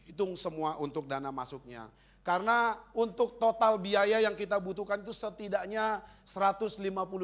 hitung semua untuk dana masuknya. Karena untuk total biaya yang kita butuhkan itu setidaknya 150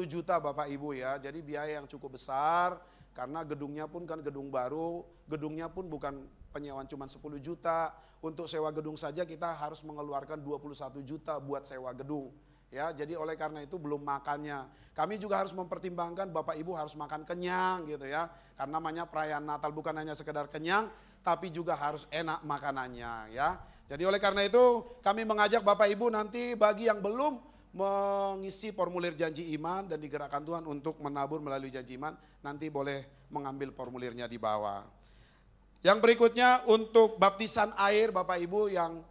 juta Bapak Ibu ya. Jadi biaya yang cukup besar karena gedungnya pun kan gedung baru, gedungnya pun bukan penyewaan cuma 10 juta. Untuk sewa gedung saja kita harus mengeluarkan 21 juta buat sewa gedung. Ya, jadi oleh karena itu belum makannya. Kami juga harus mempertimbangkan Bapak Ibu harus makan kenyang gitu ya. Karena namanya perayaan Natal bukan hanya sekedar kenyang, tapi juga harus enak makanannya ya. Jadi oleh karena itu kami mengajak Bapak Ibu nanti bagi yang belum mengisi formulir janji iman dan digerakkan Tuhan untuk menabur melalui janji iman, nanti boleh mengambil formulirnya di bawah. Yang berikutnya untuk baptisan air Bapak Ibu yang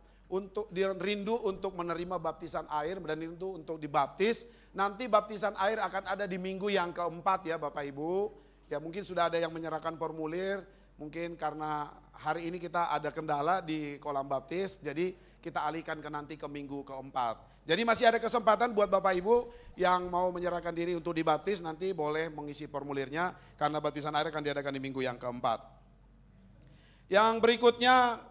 dia rindu untuk menerima baptisan air dan rindu untuk dibaptis. Nanti baptisan air akan ada di minggu yang keempat ya Bapak Ibu. Ya mungkin sudah ada yang menyerahkan formulir, mungkin karena hari ini kita ada kendala di kolam baptis, jadi kita alihkan nanti ke minggu keempat. Jadi masih ada kesempatan buat Bapak Ibu yang mau menyerahkan diri untuk dibaptis, nanti boleh mengisi formulirnya karena baptisan air akan diadakan di minggu yang keempat. Yang berikutnya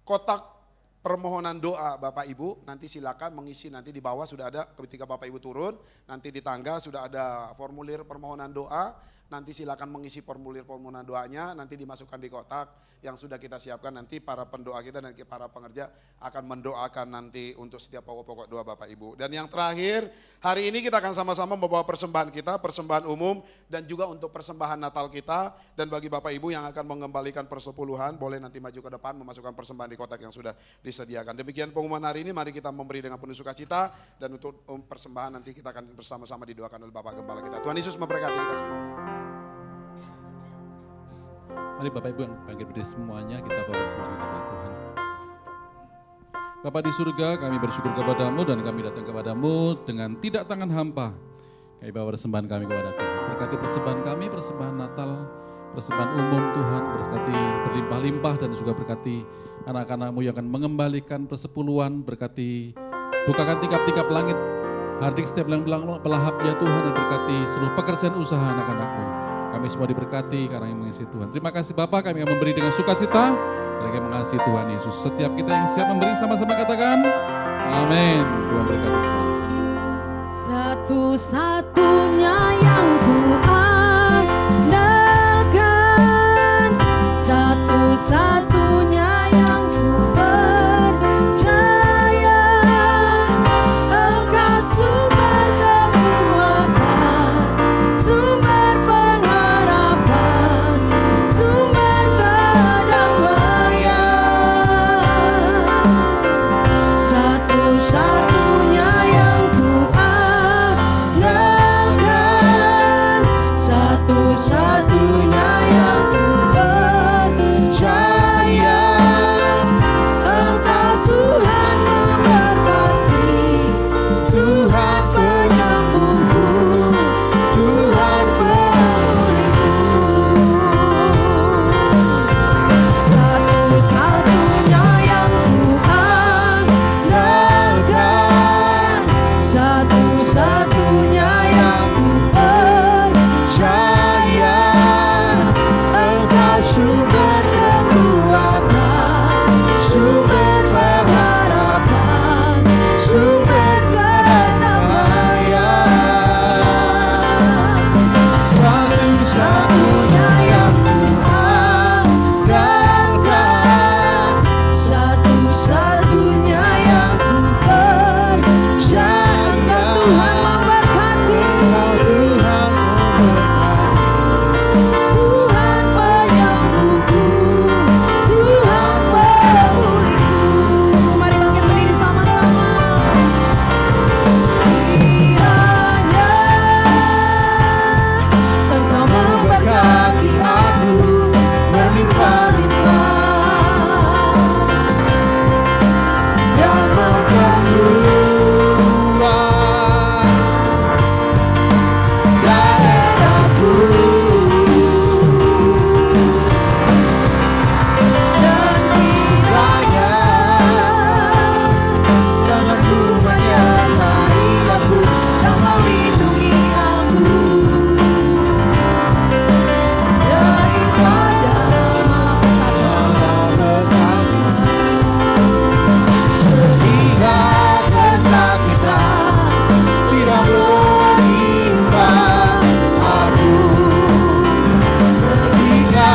kotak permohonan doa Bapak Ibu, nanti silakan mengisi, nanti di bawah sudah ada ketika Bapak Ibu turun, nanti di tangga sudah ada formulir permohonan doa, nanti silakan mengisi formulir permohonan doanya, nanti dimasukkan di kotak yang sudah kita siapkan, nanti para pendoa kita dan para pengerja akan mendoakan nanti untuk setiap pokok-pokok doa Bapak Ibu. Dan yang terakhir, hari ini kita akan sama-sama membawa persembahan kita, persembahan umum dan juga untuk persembahan Natal kita. Dan bagi Bapak Ibu yang akan mengembalikan persepuluhan, boleh nanti maju ke depan memasukkan persembahan di kotak yang sudah disediakan. Demikian pengumuman hari ini, mari kita memberi dengan penuh sukacita dan untuk persembahan nanti kita akan bersama-sama didoakan oleh Bapak Gembala kita. Tuhan Yesus memberkati kita semua. Mari Bapak Ibu yang bangkit berdiri semuanya, kita bawa semuanya kepada Tuhan. Bapa di surga, kami bersyukur kepadamu dan kami datang kepadamu dengan tidak tangan hampa. Kami bawa persembahan kami kepada Tuhan. Berkati persembahan kami, persembahan Natal, persembahan umum Tuhan, berkati berlimpah-limpah dan juga berkati anak-anak-Mu yang akan mengembalikan persepuluhan, berkati bukakan tingkap-tingkap langit, hardik setiap pelahap ya Tuhan, dan berkati seluruh pekerjaan usaha anak-anak-Mu. Kami semua diberkati karena yang mengasihi Tuhan. Terima kasih Bapak, kami akan memberi dengan sukacita dan kami mengasihi Tuhan Yesus. Setiap kita yang siap memberi sama-sama katakan, amin. Tuhan berkati semua. Satu-satunya yang ku andalkan, satu-satunya yang ku percaya, Engkau sumber kekuatan, sumber pengharapan, sumber kedamaian. Satu-satunya yang ku andalkan, satu-satunya yang ku percaya, Engkau Tuhan memberkati, Tuhan penyembuhku, Tuhan pemulihku. Satu-satunya yang ku andalkan, satu-satunya yang ku percaya, Engkau sumber kekuatan, sumber pengharapan, sumber kedamaian. Satu-satunya yang ku andalkan, satu-satunya yang ku percaya, Tuhan memberkati, Tuhan memberkati, Tuhan penyembuhku, Tuhan pemulihku. Mari bangkit berdiri sama-sama. Kiranya Engkau memberkati aku berlimpah-limpah dan memperluas daerahku, dan kiranya tangan-Mu menyertai aku dan melindungi aku daripada malapetaka, sehingga kesakitan tidak menimpa aku, sehingga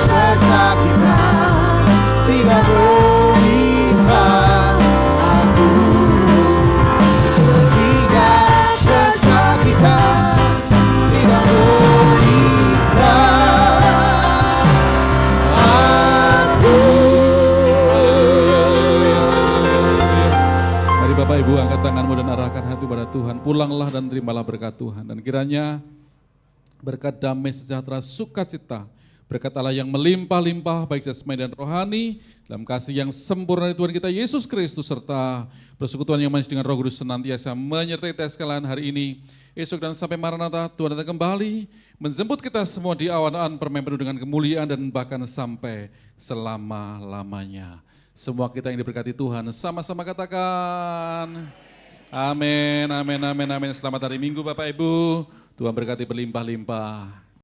kesakitan tidak menimpa aku, sehingga kesakitan tidak menimpa aku. Mari Bapak Ibu angkat tanganmu dan arahkan hati pada Tuhan. Pulanglah dan terimalah berkat Tuhan. Dan kiranya berkat damai sejahtera sukacita berkat Allah yang melimpah-limpah baik jasmani dan rohani, dalam kasih yang sempurna dari Tuhan kita Yesus Kristus, serta persekutuan yang manis dengan Roh Kudus senantiasa menyertai kita sekalian hari ini, esok dan sampai Maranatha, Tuhan datang kembali, menjemput kita semua di awan-awan permai penuh dengan kemuliaan dan bahkan sampai selama-lamanya. Semua kita yang diberkati Tuhan, sama-sama katakan, amin, amin, amin, amin. Selamat hari Minggu Bapak Ibu, Tuhan berkati berlimpah-limpah.